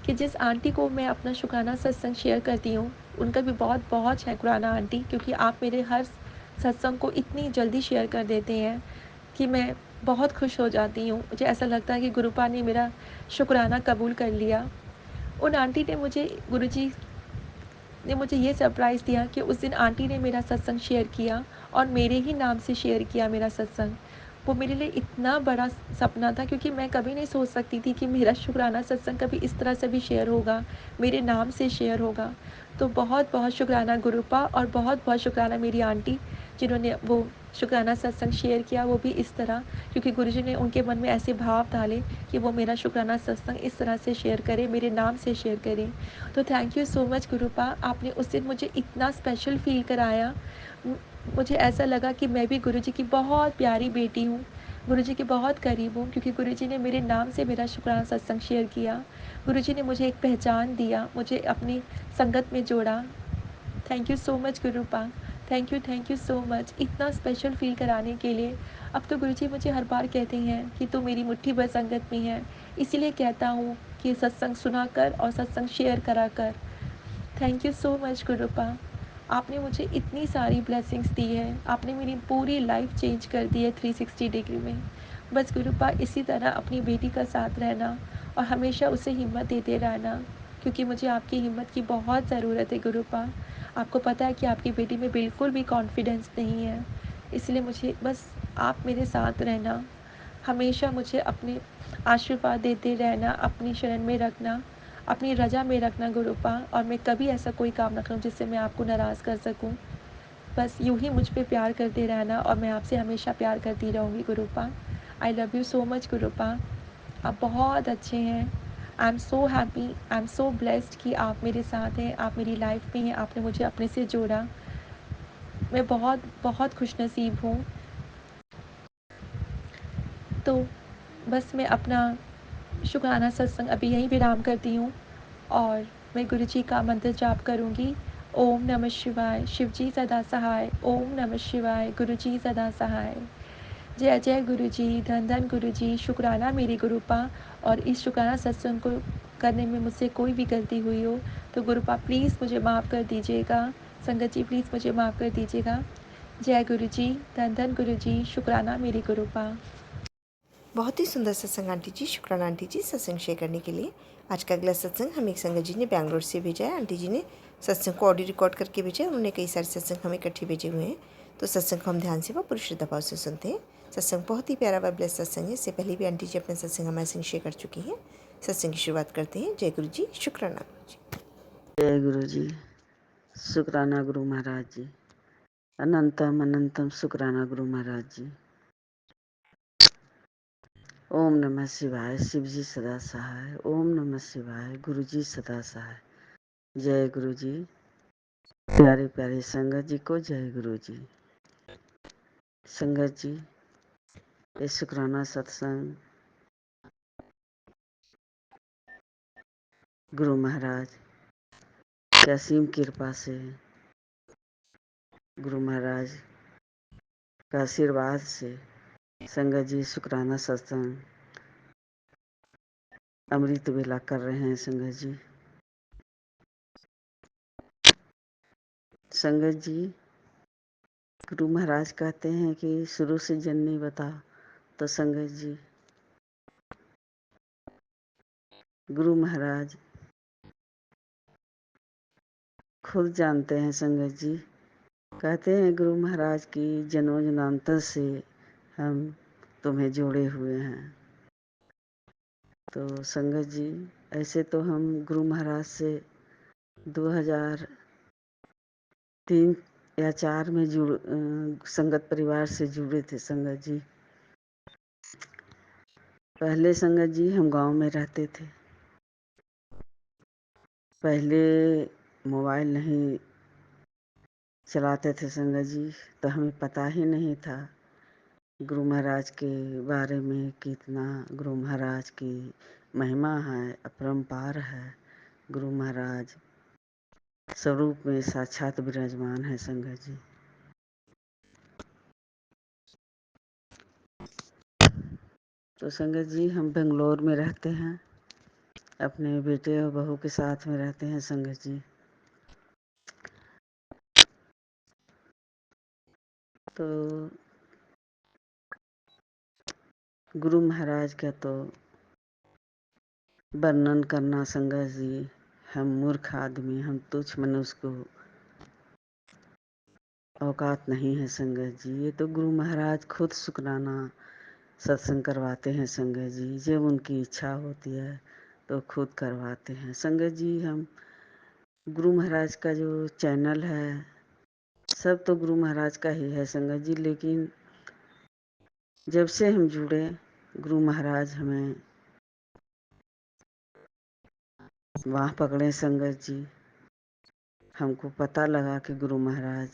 कि जिस आंटी को मैं अपना शुक्राना सत्संग शेयर करती हूँ, उनका भी बहुत बहुत शुक्राना आंटी, क्योंकि आप मेरे हर सत्संग को इतनी जल्दी शेयर कर देते हैं कि मैं बहुत खुश हो जाती हूँ। मुझे ऐसा लगता है कि गुरुपा ने मेरा शुक्राना कबूल कर लिया। उन आंटी ने मुझे, गुरुजी ने मुझे ये सरप्राइज़ दिया कि उस दिन आंटी ने मेरा सत्संग शेयर किया और मेरे ही नाम से शेयर किया मेरा सत्संग। वो मेरे लिए इतना बड़ा सपना था, क्योंकि मैं कभी नहीं सोच सकती थी कि मेरा शुक्राना सत्संग कभी इस तरह से भी शेयर होगा, मेरे नाम से शेयर होगा। तो बहुत बहुत शुक्राना गुरुपा और बहुत बहुत शुक्राना मेरी आंटी, जिन्होंने वो शुक्राना सत्संग शेयर किया, वो भी इस तरह, क्योंकि गुरुजी ने उनके मन में ऐसे भाव डाले कि वो मेरा शुक्राना सत्संग इस तरह से शेयर करें, मेरे नाम से शेयर करें। तो थैंक यू सो मच गुरुपा, आपने उस दिन मुझे इतना स्पेशल फ़ील कराया। मुझे ऐसा लगा कि मैं भी गुरुजी की बहुत प्यारी बेटी हूँ, गुरुजी के बहुत करीब हूँ, क्योंकि गुरुजी ने मेरे नाम से मेरा शुक्राना सत्संग शेयर किया। गुरुजी ने मुझे एक पहचान दिया, मुझे अपनी संगत में जोड़ा। Thank you so much गुरुपा, thank you so much इतना स्पेशल फ़ील कराने के लिए। अब तो गुरुजी मुझे हर बार कहते हैं कि तू मेरी मुट्ठी भर संगत में है, इसीलिए कहता हूँ कि सत्संग सुना कर और सत्संग शेयर करा कर। थैंक यू सो मच गुरुपा, आपने मुझे इतनी सारी ब्लेसिंग्स दी है, आपने मेरी पूरी लाइफ चेंज कर दी है 360 डिग्री में। बस गुरुपा इसी तरह अपनी बेटी का साथ रहना और हमेशा उसे हिम्मत देते रहना, क्योंकि मुझे आपकी हिम्मत की बहुत ज़रूरत है गुरुपा। आपको पता है कि आपकी बेटी में बिल्कुल भी कॉन्फिडेंस नहीं है, इसलिए मुझे बस आप मेरे साथ रहना, हमेशा मुझे अपने आशीर्वाद देते रहना, अपनी शरण में रखना, अपनी रजा में रखना गुरुपा, और मैं कभी ऐसा कोई काम ना करूँ जिससे मैं आपको नाराज़ कर सकूँ। बस यूँ ही मुझ पे प्यार करते रहना और मैं आपसे हमेशा प्यार करती रहूँगी Gurupa. I love you so much Gurupa, आप बहुत अच्छे हैं। I am so happy, I am so blessed कि आप मेरे साथ हैं, आप मेरी लाइफ में हैं, आपने मुझे अपने से जोड़ा। मैं बहुत बहुत खुशनसीब हूँ। तो बस मैं अपना शुक्राना सत्संग अभी यहीं विराम करती हूँ और मैं गुरु जी का मंत्र जाप करूँगी। ओम नमः शिवाय, शिव जी सदा सहाय। ओम नमः शिवाय, गुरु जी सदा सहाय। जय जय गुरु जी, धन धन गुरु जी, शुक्राना मेरी गुरुपा। और इस शुक्राना सत्संग को करने में मुझसे कोई भी गलती हुई हो तो गुरुपा प्लीज़ मुझे माफ़ कर दीजिएगा। संगत जी प्लीज़ मुझे माफ़ कर दीजिएगा। जय गुरु जी, धन धन गुरु जी, शुक्राना मेरी गुरुपा। बहुत ही सुंदर सत्संग आंटी जी, शुक्राना आंटी जी सत्संग शेयर करने के लिए। आज का अगला सत्संग हमें एक संगत जी ने बैंगलोर से भेजा है। आंटी जी ने सत्संग को ऑडियो रिकॉर्ड करके भेजा है। उन्होंने कई सारे सत्संग हमें इकट्ठे भेजे हुए हैं, तो सत्संग को हम ध्यान से व पूरी श्रद्धा भाव से सुनते हैं। सत्संग बहुत ही प्यारा व ब्लेस सत्संग है। इससे पहले भी आंटी जी अपने सत्संग हमारे संग शेयर कर चुकी हैं। सत्संग की शुरुआत करते हैं। जय गुरु जी, शुक्राना गुरु जी। जय गुरु जी, शुक्राना गुरु महाराज जी, अनंतम अनंतम शुक्राना गुरु महाराज जी। ओम नमः शिवाय, शिव जी सदा सहाय। ओम नमः शिवाय, गुरु जी सदा सहाय। जय गुरु जी, प्यारे प्यारे संगत जी को जय गुरु जी। संगत जी, ये शुक्राना सत्संग गुरु महाराज की असीम कृपा से, गुरु महाराज का आशीर्वाद से संगत जी शुक्राना सत्संग अमृत वेला कर रहे हैं। संगत जी, संगत जी, गुरु महाराज कहते हैं कि शुरू से जननी बता तो संगत जी, गुरु महाराज खुद जानते हैं संगत जी। कहते हैं गुरु महाराज की जन्मों जन्मांतर से हम तुम्हें जोड़े हुए हैं। तो संगत जी, ऐसे तो हम गुरु महाराज से 2003 या 4 में संगत परिवार से जुड़े थे संगत जी। पहले संगत जी हम गांव में रहते थे। पहले मोबाइल नहीं चलाते थे संगत जी, तो हमें पता ही नहीं था गुरु महाराज के बारे में। कितना गुरु महाराज की महिमा है, अपरंपार है। गुरु महाराज स्वरूप में साक्षात विराजमान है संगत जी। तो संगत जी, हम बेंगलोर में रहते हैं, अपने बेटे और बहू के साथ में रहते हैं संगत जी। तो गुरु महाराज का तो वर्णन करना संगत जी, हम मूर्ख आदमी, हम तुच्छ मनुष्य को औकात नहीं है संगत जी। ये तो गुरु महाराज खुद शुक्राना सत्संग करवाते हैं संगत जी। जब उनकी इच्छा होती है तो खुद करवाते हैं संगत जी। हम गुरु महाराज का जो चैनल है, सब तो गुरु महाराज का ही है संगत जी। लेकिन जब से हम जुड़े, गुरु महाराज हमें वहाँ पकड़े संगत जी। हमको पता लगा कि गुरु महाराज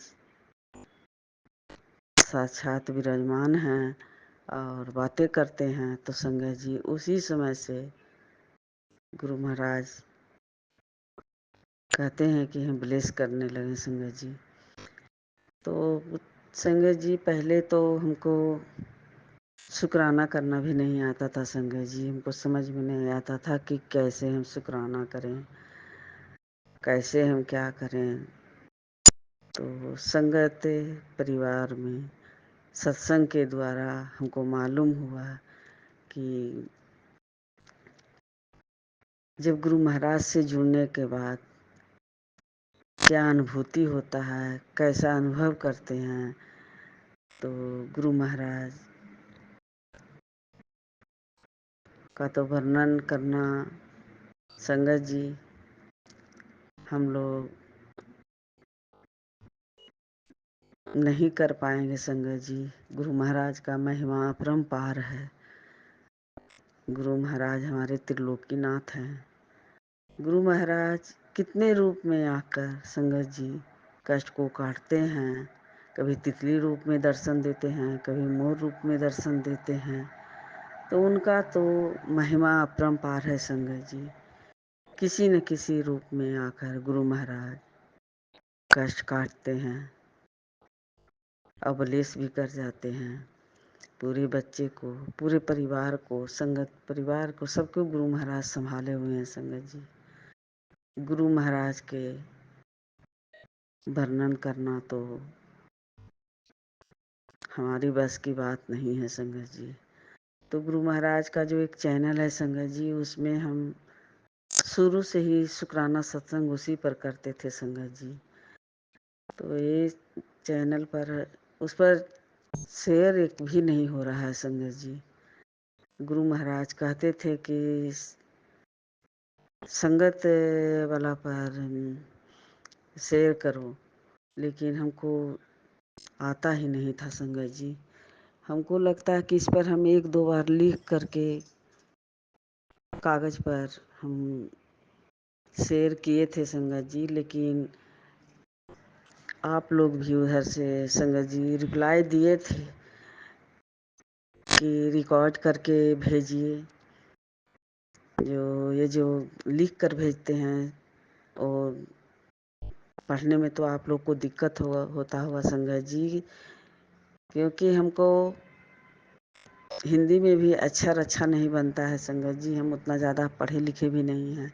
साक्षात विराजमान हैं और बातें करते हैं। तो संगत जी, उसी समय से गुरु महाराज कहते हैं कि हम ब्लेस करने लगे संगत जी। तो संगत जी, पहले तो हमको शुक्राना करना भी नहीं आता था संगत जी। हमको समझ में नहीं आता था कि कैसे हम शुक्राना करें, कैसे हम क्या करें। तो संगत परिवार में सत्संग के द्वारा हमको मालूम हुआ कि जब गुरु महाराज से जुड़ने के बाद क्या अनुभूति होता है, कैसा अनुभव करते हैं। तो गुरु महाराज का तो वर्णन करना संगत जी हम लोग नहीं कर पाएंगे संगत जी। गुरु महाराज का महिमा अपरंपार है। गुरु महाराज हमारे त्रिलोकीनाथ हैं। गुरु महाराज कितने रूप में आकर संगत जी कष्ट को काटते हैं। कभी तितली रूप में दर्शन देते हैं, कभी मोर रूप में दर्शन देते हैं। तो उनका तो महिमा अपरंपार है संगत जी। किसी न किसी रूप में आकर गुरु महाराज कष्ट काटते हैं, अबलेस भी कर जाते हैं। पूरे बच्चे को, पूरे परिवार को, संगत परिवार को, सबको गुरु महाराज संभाले हुए हैं संगत जी। गुरु महाराज के वर्णन करना तो हमारी बस की बात नहीं है संगत जी। तो गुरु महाराज का जो एक चैनल है संगत जी, उसमें हम शुरू से ही शुक्राना सत्संग उसी पर करते थे संगत जी। तो ये चैनल पर, उस पर शेयर एक भी नहीं हो रहा है संगत जी। गुरु महाराज कहते थे कि संगत वाला पर शेयर करो, लेकिन हमको आता ही नहीं था संगत जी। हमको लगता है कि इस पर हम 1-2 बार लिख करके कागज पर हम शेयर किए थे संगत जी। लेकिन आप लोग भी उधर से संगत जी रिप्लाई दिए थे कि रिकॉर्ड करके भेजिए। जो लिख कर भेजते हैं और पढ़ने में तो आप लोग को दिक्कत होता होगा संगत जी, क्योंकि हमको हिंदी में भी अक्षर अच्छा नहीं बनता है संगत जी। हम उतना ज़्यादा पढ़े लिखे भी नहीं हैं।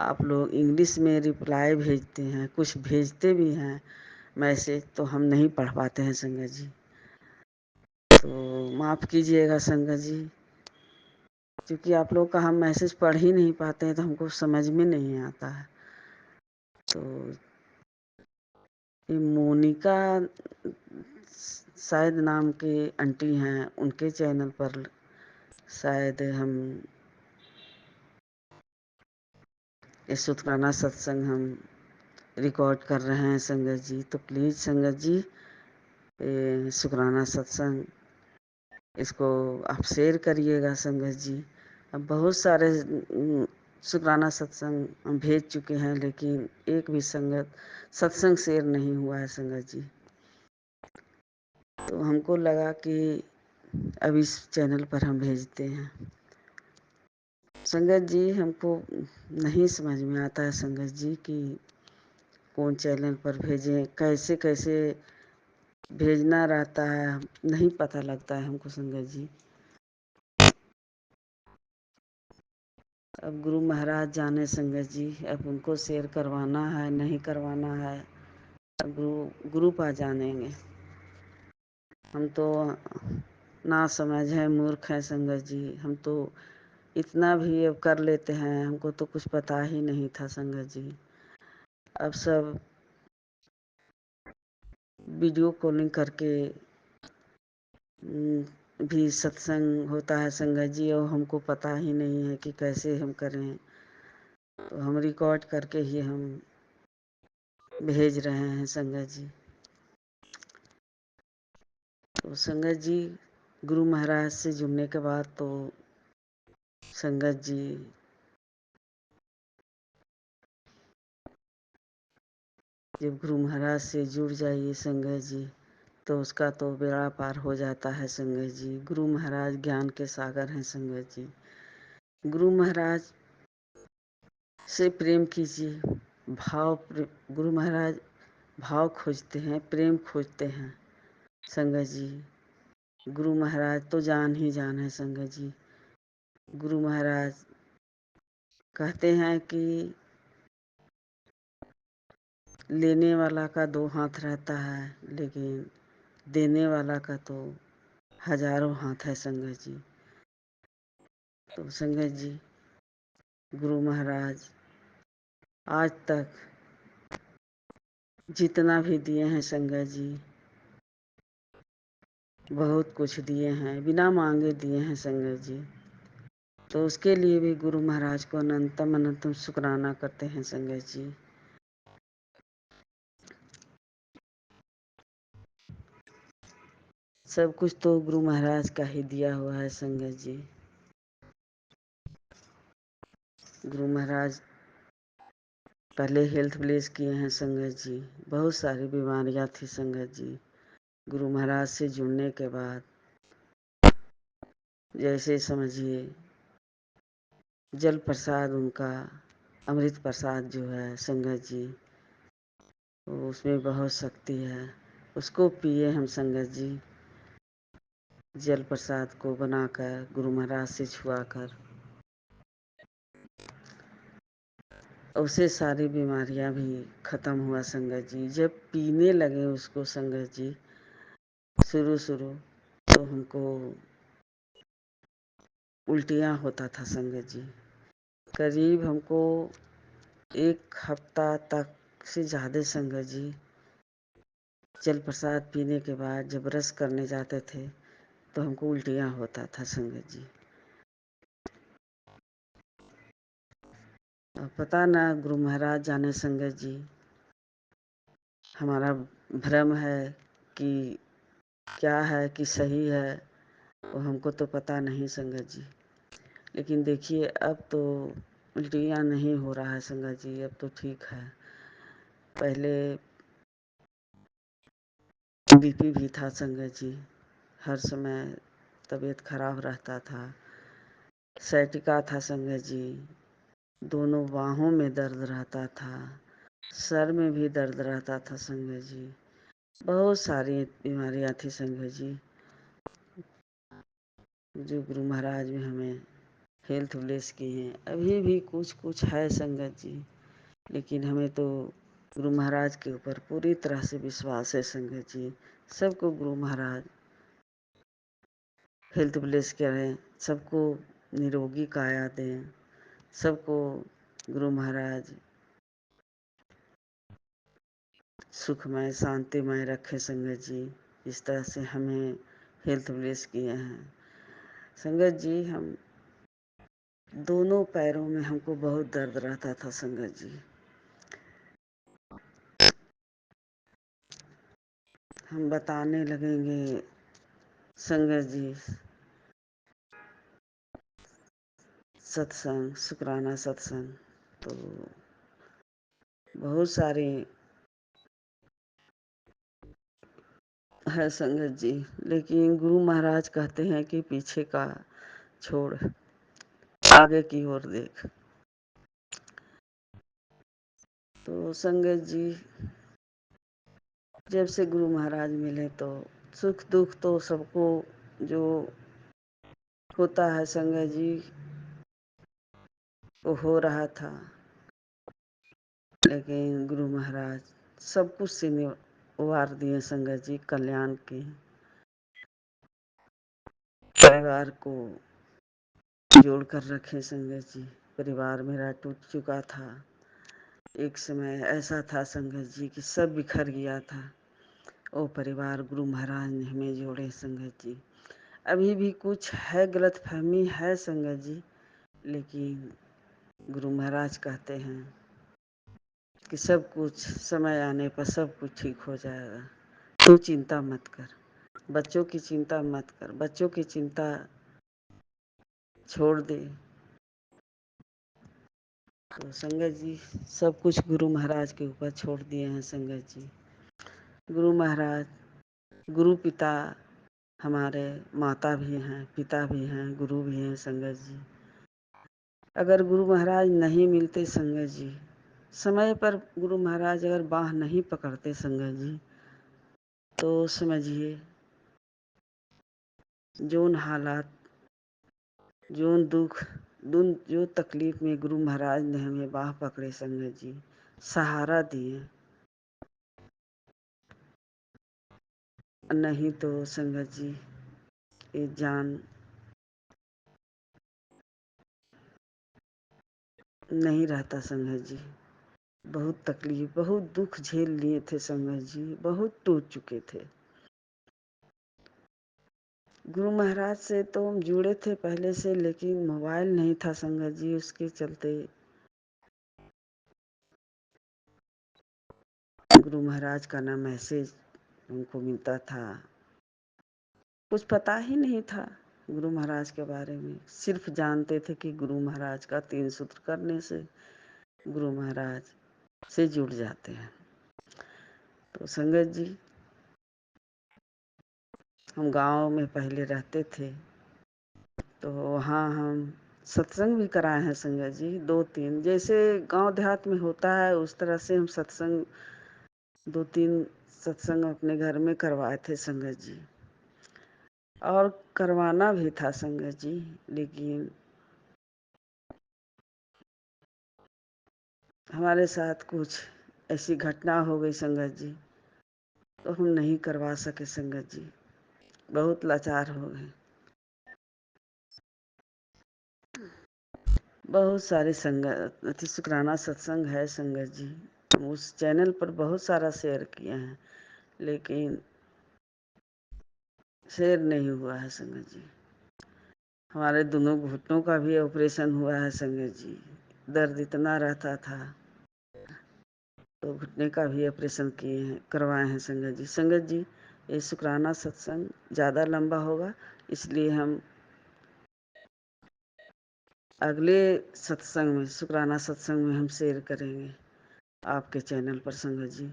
आप लोग इंग्लिश में रिप्लाई भेजते हैं, कुछ भेजते भी हैं मैसेज, तो हम नहीं पढ़ पाते हैं संगत जी। तो माफ़ कीजिएगा संगत जी, क्योंकि आप लोग का हम मैसेज पढ़ ही नहीं पाते हैं तो हमको समझ में नहीं आता है। तो ये मोनिका शायद नाम के आंटी हैं, उनके चैनल पर शायद हम ये शुक्राना सत्संग हम रिकॉर्ड कर रहे हैं संगत जी। तो प्लीज़ संगत जी, शुक्राना सत्संग इसको आप शेयर करिएगा संगत जी। अब बहुत सारे शुक्राना सत्संग हम भेज चुके हैं, लेकिन एक भी सत्संग शेयर नहीं हुआ है संगत जी। तो हमको लगा कि अब इस चैनल पर हम भेजते हैं। संगत जी हमको नहीं समझ में आता है संगत जी कि कौन चैनल पर भेजें, कैसे कैसे भेजना रहता है, नहीं पता लगता है हमको संगत जी। अब गुरु महाराज जाने संगत जी, अब उनको शेयर करवाना है नहीं करवाना है, अब गुरु पा जानेंगे। हम तो ना समझ है, मूर्ख है संगत जी। हम तो इतना भी अब कर लेते हैं, हमको तो कुछ पता ही नहीं था संगत जी। अब सब वीडियो कॉलिंग करके भी सत्संग होता है संगत जी, और हमको पता ही नहीं है कि कैसे हम करें। तो हम रिकॉर्ड करके ही हम भेज रहे हैं संगत जी। तो संगत जी गुरु महाराज से जुड़ने के बाद तो संगत जी जब गुरु महाराज से जुड़ जाइए संगत जी, तो उसका तो बेड़ा पार हो जाता है संगत जी। गुरु महाराज ज्ञान के सागर हैं संगत जी। गुरु महाराज से प्रेम कीजिए, गुरु महाराज भाव खोजते हैं, प्रेम खोजते हैं संगत जी। गुरु महाराज तो जान ही जान है संगत जी। गुरु महाराज कहते हैं कि लेने वाला का 2 हाथ रहता है, लेकिन देने वाला का तो हजारों हाथ है संगत जी। तो संगत जी गुरु महाराज आज तक जितना भी दिए हैं संगत जी, बहुत कुछ दिए हैं, बिना मांगे दिए हैं संगत जी। तो उसके लिए भी गुरु महाराज को अनंतम अनंतम शुक्राना करते हैं संगत जी। सब कुछ तो गुरु महाराज का ही दिया हुआ है संगत जी। गुरु महाराज पहले हेल्थ प्लेस किए हैं संगत जी, बहुत सारी बीमारियां थी संगत जी। गुरु महाराज से जुड़ने के बाद जैसे समझिए जल प्रसाद उनका अमृत प्रसाद जो है संगत जी, तो उसमें बहुत शक्ति है। उसको पिए हम संगत जी, जल प्रसाद को बनाकर गुरु महाराज से छुआकर, उससे सारी बीमारियां भी खत्म हुआ संगत जी। जब पीने लगे उसको संगत जी शुरू तो हमको उल्टियाँ होता था संगत जी। करीब हमको 1 हफ्ता तक से ज़्यादा संगत जी जल प्रसाद पीने के बाद जब ब्रश करने जाते थे तो हमको उल्टियाँ होता था संगत जी। अब पता ना गुरु महाराज जाने संगत जी, हमारा भ्रम है कि क्या है कि सही है, वो हमको तो पता नहीं संगत जी। लेकिन देखिए अब तो उल्टियाँ नहीं हो रहा है संगत जी, अब तो ठीक है। पहले बीपी भी था संगत जी, हर समय तबीयत खराब रहता था। सैटिका था संगत जी, दोनों बाहों में दर्द रहता था, सर में भी दर्द रहता था संगत जी। बहुत सारी बीमारियां थी संगत जी, जो गुरु महाराज में हमें हेल्थ ब्लेस की हैं। अभी भी कुछ कुछ है संगत जी, लेकिन हमें तो गुरु महाराज के ऊपर पूरी तरह से विश्वास है संगत जी। सबको गुरु महाराज हेल्थ ब्लेस करें, सबको निरोगी काया दें, सबको गुरु महाराज सुखमय शांतिमय रखे संगत जी। इस तरह से हमें हेल्थ ब्लेस किए हैं संगत जी। हम दोनों पैरों में हमको बहुत दर्द रहता था संगत जी। हम बताने लगेंगे संगत जी, सत्संग, शुक्राना सत्संग तो बहुत सारे है संगत जी, लेकिन गुरु महाराज कहते हैं कि पीछे का छोड़, आगे की ओर देख। तो संगत जी, जब से गुरु महाराज मिले तो सुख दुख तो सबको जो होता है संगत जी वो हो रहा था, लेकिन गुरु महाराज सब कुछ से उबार दिए संगत जी। कल्याण के परिवार को जोड़ कर रखे संगत जी। परिवार मेरा टूट चुका था, एक समय ऐसा था संगत जी कि सब बिखर गया था। वो परिवार गुरु महाराज ने हमें जोड़े संगत जी। अभी भी कुछ है गलत फहमी है संगत जी, लेकिन गुरु महाराज कहते हैं कि सब कुछ समय आने पर सब कुछ ठीक हो जाएगा, तू चिंता मत कर, बच्चों की चिंता मत कर, बच्चों की चिंता छोड़ दे। तो संगत जी सब कुछ गुरु महाराज के ऊपर छोड़ दिए हैं संगत जी। गुरु महाराज गुरु पिता हमारे माता भी हैं, पिता भी हैं, गुरु भी हैं संगत जी। अगर गुरु महाराज नहीं मिलते संगत जी, समय पर गुरु महाराज अगर बाँह नहीं पकड़ते संगत जी, तो समझिए जोन हालात, जोन दुख, जो तकलीफ में गुरु महाराज ने हमें बाँह पकड़े संगत जी, सहारा दिए, नहीं तो संगत जी ये जान नहीं रहता संगत जी। बहुत तकलीफ, बहुत दुख झेल लिए थे संगत जी, बहुत टूट चुके थे। गुरु महाराज से तो हम जुड़े थे पहले से, लेकिन मोबाइल नहीं था संगत जी, उसके चलते गुरु महाराज का ना मैसेज हमको मिलता था, कुछ पता ही नहीं था गुरु महाराज के बारे में। सिर्फ जानते थे कि गुरु महाराज का 3 सूत्र करने से गुरु महाराज से जुड़ जाते हैं। तो संगत जी हम गांव में पहले रहते थे, तो वहाँ हम सत्संग भी कराए हैं संगत जी, 2-3 जैसे गांव देहात में होता है उस तरह से हम सत्संग 2-3 सत्संग अपने घर में करवाए थे संगत जी, और करवाना भी था संगत जी। लेकिन हमारे साथ कुछ ऐसी घटना हो गई संगत जी, तो हम नहीं करवा सके संगत जी, बहुत लाचार हो गए। बहुत सारे संगत शुक्राना सत्संग है संगत जी, हम उस चैनल पर बहुत सारा शेयर किए हैं, लेकिन शेयर नहीं हुआ है संगत जी। हमारे दोनों घुटनों का भी ऑपरेशन हुआ है संगत जी, दर्द इतना रहता था, तो घुटने का भी ऑपरेशन किए हैं, करवाए हैं संगत जी। संगत जी ये शुक्राना सत्संग ज़्यादा लंबा होगा, इसलिए हम अगले सत्संग में, शुक्राना सत्संग में हम शेयर करेंगे आपके चैनल पर संगत जी।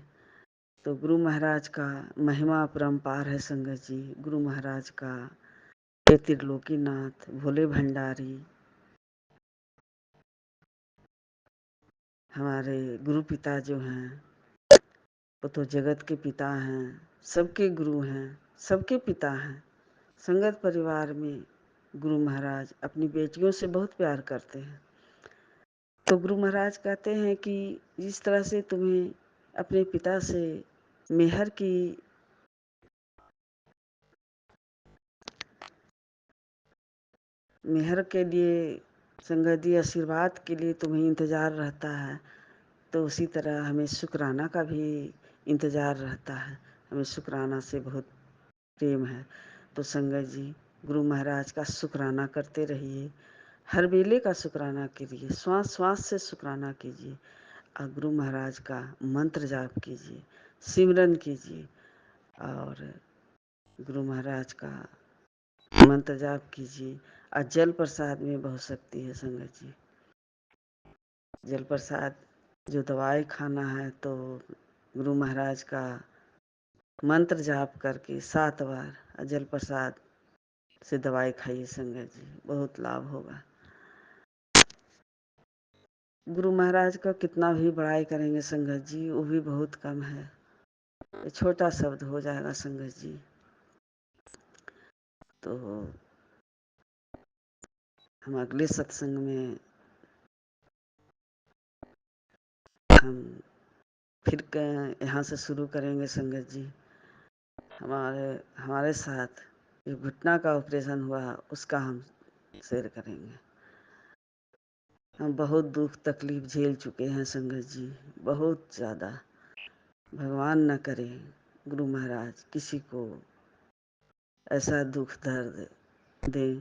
तो गुरु महाराज का महिमा अपरंपार है संगत जी। गुरु महाराज का ये त्रिलोकीनाथ भोले भंडारी हमारे गुरु पिता जो हैं वो तो जगत के पिता हैं, सबके गुरु हैं, सबके पिता हैं। संगत परिवार में गुरु महाराज अपनी बेटियों से बहुत प्यार करते हैं। तो गुरु महाराज कहते हैं कि जिस तरह से तुम्हें अपने पिता से मेहर की मेहर के लिए संगत जी, आशीर्वाद के लिए तुम्हें इंतज़ार रहता है, तो उसी तरह हमें शुक्राना का भी इंतज़ार रहता है। हमें शुक्राना से बहुत प्रेम है। तो संगत जी, गुरु महाराज का शुक्राना करते रहिए, हर वेले का शुक्राना कीजिए, श्वास श्वास से शुक्राना कीजिए और गुरु महाराज का मंत्र जाप कीजिए, सिमरन कीजिए और गुरु महाराज का मंत्र जाप कीजिए। और जल प्रसाद में बहुत शक्ति है संगत जी। जल प्रसाद जो दवाई खाना है तो गुरु महाराज का मंत्र जाप करके 7 बार जल प्रसाद से दवाई खाइए संगत जी, बहुत लाभ होगा। गुरु महाराज का कितना भी बड़ाई करेंगे संगत जी, वो भी बहुत कम है। ये छोटा शब्द हो जाएगा संगत जी। तो हम अगले सत्संग में हम फिर यहाँ से शुरू करेंगे संगत जी। हमारे साथ जो घुटना का ऑपरेशन हुआ उसका हम शेयर करेंगे। हम बहुत दुख तकलीफ झेल चुके हैं संगत जी, बहुत ज़्यादा। भगवान न करे गुरु महाराज किसी को ऐसा दुख दर्द दे।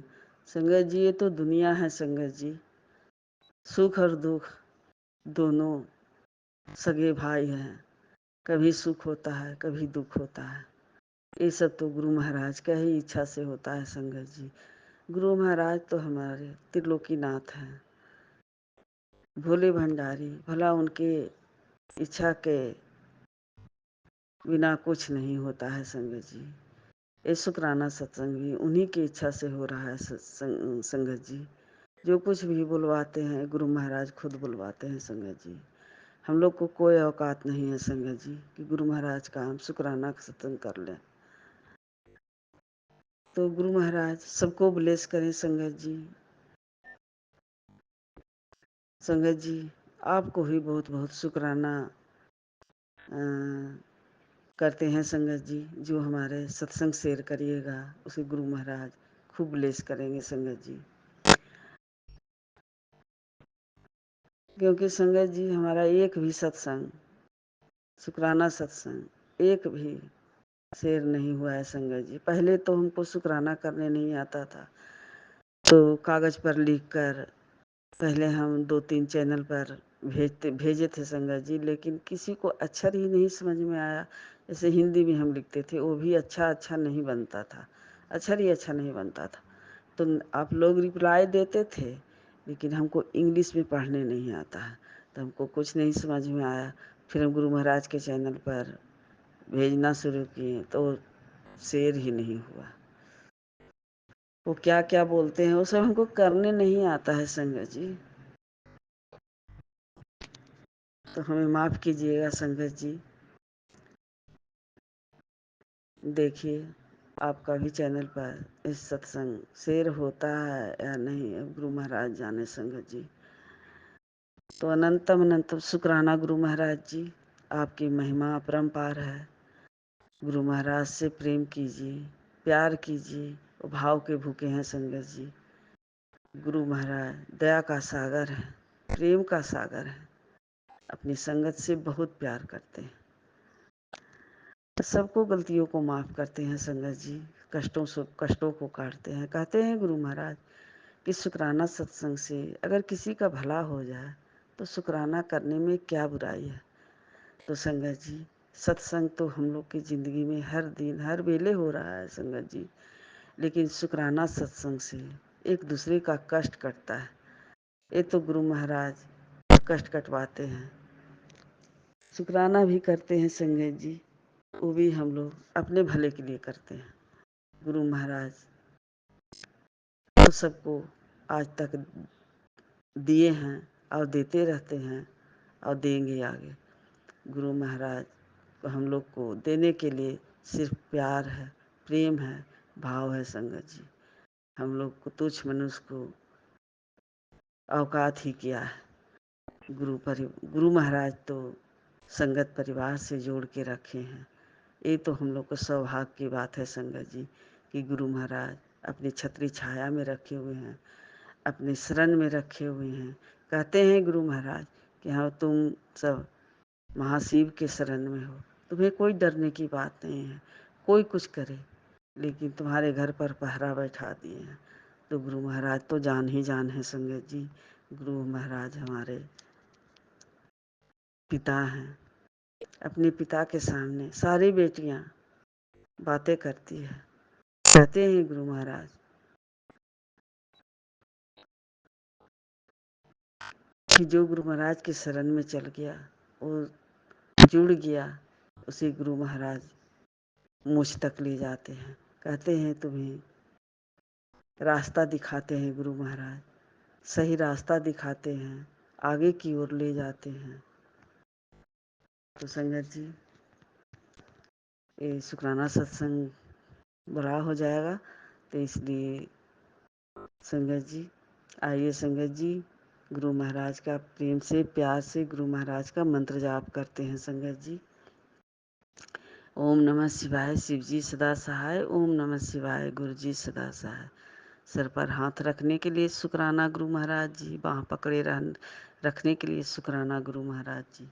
संगत जी, ये तो दुनिया है संगत जी, सुख और दुख दोनों सगे भाई हैं। कभी सुख होता है, कभी दुख होता है। ये सब तो गुरु महाराज का ही इच्छा से होता है संगत जी। गुरु महाराज तो हमारे त्रिलोकीनाथ हैं, भोले भंडारी। भला उनके इच्छा के बिना कुछ नहीं होता है संगत जी। ये शुक्राना सत्संग भी उन्हीं की इच्छा से हो रहा है संगत जी। जो कुछ भी बुलवाते हैं गुरु महाराज खुद बुलवाते हैं संगत जी। हम लोग को कोई औकात नहीं है संगत जी कि गुरु महाराज का हम शुक्राना सत्संग कर लें। तो गुरु महाराज सबको ब्लेस करें संगत जी। संगत जी, आपको भी बहुत बहुत शुक्राना करते हैं संगत जी। जो हमारे सत्संग शेयर करिएगा उसे गुरु महाराज खूब ब्लेस करेंगे संगत जी। क्योंकि संगत जी हमारा एक भी सत्संग, शुक्राना सत्संग एक भी शेयर नहीं हुआ है संगत जी। पहले तो हमको शुक्राना करने नहीं आता था, तो कागज़ पर लिख कर पहले हम 2-3 चैनल पर भेजे थे संगत जी, लेकिन किसी को अक्षर ही नहीं समझ में आया। जैसे हिंदी में हम लिखते थे वो भी अच्छा नहीं बनता था, अक्षर ही अच्छा नहीं बनता था। तो आप लोग रिप्लाई देते थे, लेकिन हमको इंग्लिश में पढ़ने नहीं आता है, तो हमको कुछ नहीं समझ में आया। फिर हम गुरु महाराज के चैनल पर भेजना शुरू किए तो शेयर ही नहीं हुआ। वो क्या क्या बोलते हैं वो सब हमको करने नहीं आता है संगत जी, तो हमें माफ़ कीजिएगा संगत जी। देखिए आपका भी चैनल पर इस सत्संग शेयर होता है या नहीं, अब गुरु महाराज जाने संगत जी। तो अनंतम अनंतम शुक्राना गुरु महाराज जी, आपकी महिमा अपरंपार है। गुरु महाराज से प्रेम कीजिए, प्यार कीजिए, वो भाव के भूखे हैं संगत जी। गुरु महाराज दया का सागर है, प्रेम का सागर है, अपनी संगत से बहुत प्यार करते हैं, सबको गलतियों को माफ़ करते हैं संगत जी, कष्टों को काटते हैं। कहते हैं गुरु महाराज कि शुक्राना सत्संग से अगर किसी का भला हो जाए तो शुक्राना करने में क्या बुराई है। तो संगत जी सत्संग तो हम लोग की ज़िंदगी में हर दिन हर वेले हो रहा है संगत जी, लेकिन शुक्राना सत्संग से एक दूसरे का कष्ट कटता है। ये तो गुरु महाराज कष्ट कटवाते हैं, शुक्राना भी करते हैं संगत जी, वो भी हम लोग अपने भले के लिए करते हैं। गुरु महाराज तो सबको आज तक दिए हैं और देते रहते हैं और देंगे आगे। गुरु महाराज को हम लोग को देने के लिए सिर्फ प्यार है, प्रेम है, भाव है संगत जी। हम लोग को तुच्छ मनुष्य को औकात ही क्या है। गुरु महाराज तो संगत परिवार से जोड़ के रखे हैं। ये तो हम लोग को सौभाग्य की बात है संगत जी कि गुरु महाराज अपनी छत्री छाया में रखे हुए हैं, अपने शरण में रखे हुए हैं। कहते हैं गुरु महाराज कि हाँ, तुम सब महाशिव के शरण में हो, तुम्हें कोई डरने की बात नहीं है, कोई कुछ करे, लेकिन तुम्हारे घर पर पहरा बैठा दिए हैं। तो गुरु महाराज तो जान ही जान है संगत जी। गुरु महाराज हमारे पिता हैं। अपने पिता के सामने सारी बेटियां बातें करती है। कहते हैं गुरु महाराज कि जो गुरु महाराज के शरण में चल गया, वो जुड़ गया, उसे गुरु महाराज मुझ तक ले जाते हैं। कहते हैं तुम्हें रास्ता दिखाते हैं गुरु महाराज, सही रास्ता दिखाते हैं, आगे की ओर ले जाते हैं। तो संगत जी, ये शुक्राना सत्संग बड़ा हो जाएगा, तो इसलिए संगत जी, आइए संगत जी, गुरु महाराज का प्रेम से प्यार से गुरु महाराज का मंत्र जाप करते हैं संगत जी। ओम नमः शिवाय, शिव जी सदा सहाय। ओम नमः शिवाय, गुरु जी सदा सहाय। सर पर हाथ रखने के लिए शुक्राना गुरु महाराज जी, बाँह पकड़े रखने के लिए शुक्राना गुरु महाराज जी,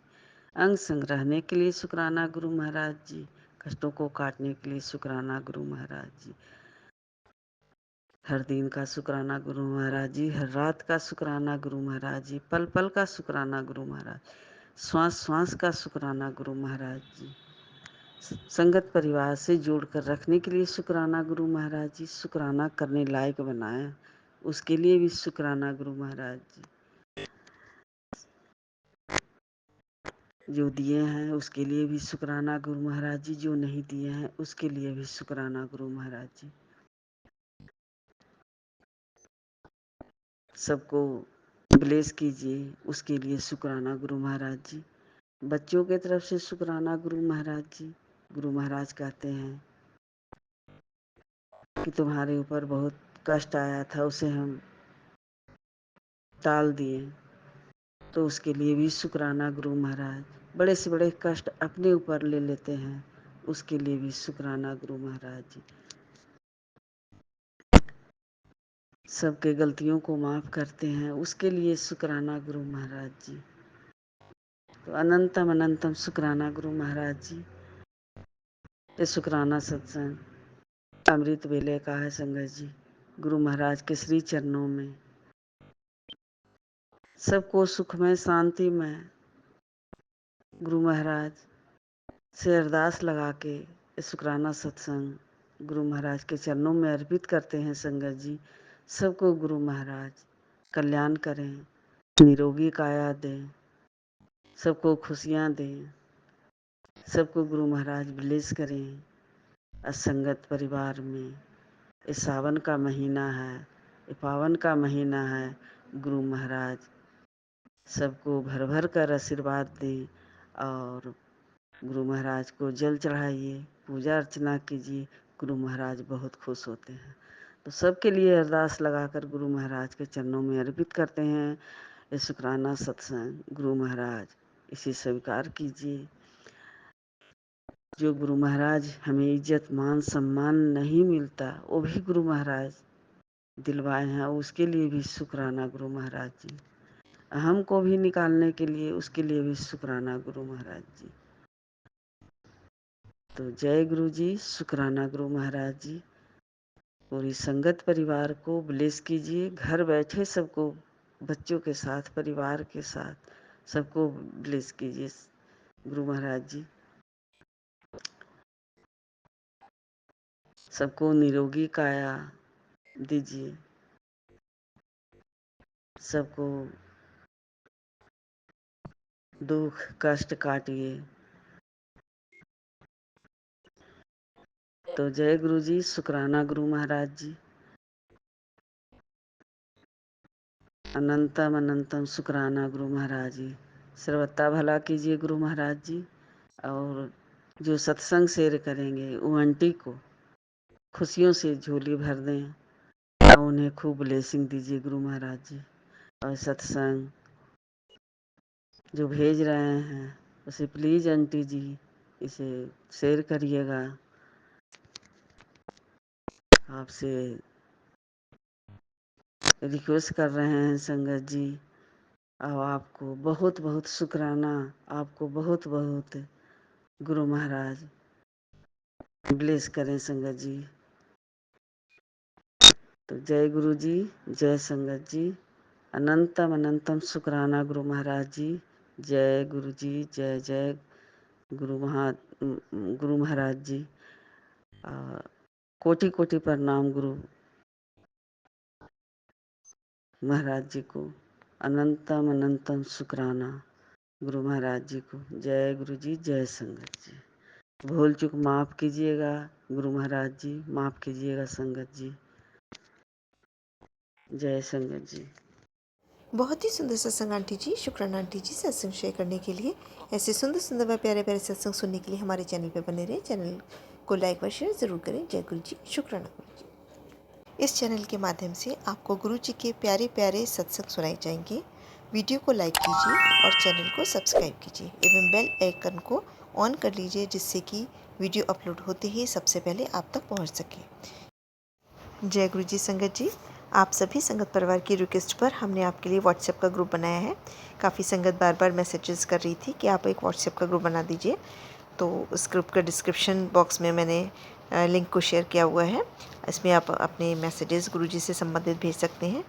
अंग संग रहने के लिए शुक्राना गुरु महाराज जी, कष्टों को काटने के लिए शुक्राना गुरु महाराज जी, हर दिन का शुक्राना गुरु महाराज जी, हर रात का शुक्राना गुरु महाराज जी, पल पल का शुक्राना गुरु महाराज, श्वास श्वास का शुक्राना गुरु महाराज जी, संगत परिवार से जोड़कर रखने के लिए शुक्राना गुरु महाराज जी, शुक्राना करने लायक बनाया उसके लिए भी शुक्राना गुरु महाराज जी, जो दिए हैं उसके लिए भी शुक्राना गुरु महाराज जी, जो नहीं दिए हैं उसके लिए भी शुक्राना गुरु महाराज जी। सबको ब्लेस कीजिए, उसके लिए शुक्राना गुरु महाराज जी। बच्चों के तरफ से शुक्राना गुरु महाराज जी। गुरु महाराज कहते हैं कि तुम्हारे ऊपर बहुत कष्ट आया था, उसे हम टाल दिए, तो उसके लिए भी शुक्राना गुरु महाराज। बड़े से बड़े कष्ट अपने ऊपर ले लेते हैं, उसके लिए भी शुक्राना गुरु महाराज जी। सबके गलतियों को माफ़ करते हैं, उसके लिए शुक्राना गुरु महाराज जी। तो अनंतम अनंतम शुक्राना गुरु महाराज जी। ये शुक्राना सत्संग अमृत वेले का है संगत जी, गुरु महाराज के श्री चरणों में सबको सुखमय शांतिमय गुरु महाराज से अरदास लगा के शुक्राना सत्संग गुरु महाराज के चरणों में अर्पित करते हैं संगत जी। सबको गुरु महाराज कल्याण करें, निरोगी काया दें, सबको खुशियाँ दें, सबको गुरु महाराज ब्लेस करें। असंगत परिवार में ये सावन का महीना है, ये पावन का महीना है, गुरु महाराज सबको भर भर कर आशीर्वाद दें और गुरु महाराज को जल चढ़ाइए, पूजा अर्चना कीजिए, गुरु महाराज बहुत खुश होते हैं। तो सबके लिए अरदास लगाकर गुरु महाराज के चरणों में अर्पित करते हैं ये शुक्राना सत्संग। गुरु महाराज इसे स्वीकार कीजिए। जो गुरु महाराज हमें इज्जत मान सम्मान नहीं मिलता, वो भी गुरु महाराज दिलवाए हैं, उसके लिए भी शुक्राना गुरु महाराज जी। अहम को भी निकालने के लिए उसके लिए भी शुक्राना गुरु महाराज जी। तो जय गुरु जी, शुक्राना गुरु महाराज जी। पूरी संगत परिवार को ब्लेस कीजिए, घर बैठे सबको, बच्चों के साथ, परिवार के साथ सबको ब्लेस कीजिए गुरु महाराज जी। सबको निरोगी काया दीजिए, सबको दुख कष्ट काटिए। तो जय गुरु जी, शुक्राना गुरु महाराज जी। अनंतम अनंतम शुक्राना गुरु महाराज जी। सर्वथा भला कीजिए गुरु महाराज जी। और जो सत्संग शेयर करेंगे वो आंटी को खुशियों से झोली भर दें और उन्हें खूब ब्लेसिंग दीजिए गुरु महाराज जी। और सत्संग जो भेज रहे हैं उसे प्लीज़ आंटी जी इसे शेयर करिएगा। आपसे रिक्वेस्ट कर रहे हैं संगत जी। और आपको बहुत बहुत शुक्राना, आपको बहुत बहुत गुरु महाराज ब्लेस करें संगत जी। तो जय गुरु जी, जय संगत जी, अनंतम अनंतम शुक्राना गुरु महाराज जी। जय गुरु जी, जय जय गुरु महाराज जी। कोटि कोटि प्रणाम गुरु महाराज जी को, अनंतम अनंतम शुक्राना गुरु महाराज जी को। जय गुरु जी, जय संगत जी। भूल चूक माफ़ कीजिएगा गुरु महाराज जी, माफ़ कीजिएगा संगत जी। जय संगत जी। बहुत ही सुंदर सत्संग आंटी जी, शुक्राना आंटी जी सत्संग शेयर करने के लिए। ऐसे सुंदर सुंदर व प्यारे प्यारे सत्संग सुनने के लिए हमारे चैनल पर बने रहें। चैनल को लाइक व शेयर ज़रूर करें। जय गुरु जी, शुक्राना गुरु जी। इस चैनल के माध्यम से आपको गुरु जी के प्यारे प्यारे सत्संग सुनाए जाएंगे। वीडियो को लाइक कीजिए और चैनल को सब्सक्राइब कीजिए एवं बेल आइकन को ऑन कर लीजिए, जिससे कि वीडियो अपलोड होते ही सबसे पहले आप तक पहुँच सके। जय गुरु जी संगत जी। आप सभी संगत परिवार की रिक्वेस्ट पर हमने आपके लिए व्हाट्सएप का ग्रुप बनाया है। काफ़ी संगत बार बार मैसेजेस कर रही थी कि आप एक व्हाट्सएप का ग्रुप बना दीजिए, तो उस ग्रुप का डिस्क्रिप्शन बॉक्स में मैंने लिंक को शेयर किया हुआ है। इसमें आप अपने मैसेजेस गुरु जी से संबंधित भेज सकते हैं।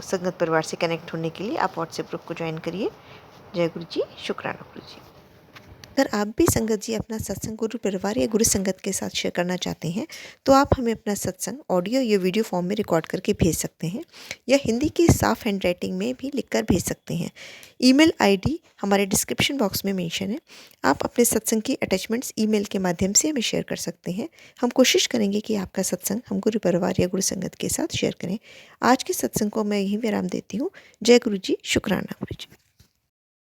संगत परिवार से कनेक्ट होने के लिए आप व्हाट्सएप ग्रुप को ज्वाइन करिए। जय गुरु जी, शुक्राना गुरु जी। अगर आप भी संगत जी अपना सत्संग गुरु परिवार या गुरु संगत के साथ शेयर करना चाहते हैं, तो आप हमें अपना सत्संग ऑडियो या वीडियो फॉर्म में रिकॉर्ड करके भेज सकते हैं, या हिंदी की साफ हैंड राइटिंग में भी लिखकर भेज सकते हैं। ईमेल आईडी हमारे डिस्क्रिप्शन बॉक्स में मेंशन है। आप अपने सत्संग की अटैचमेंट्स ईमेल के माध्यम से हमें शेयर कर सकते हैं। हम कोशिश करेंगे कि आपका सत्संग हम गुरु परिवार या गुरु संगत के साथ शेयर करें। आज के सत्संग को मैं यहीं विराम देती हूँ। जय गुरु जी, शुक्राना गुरु जी।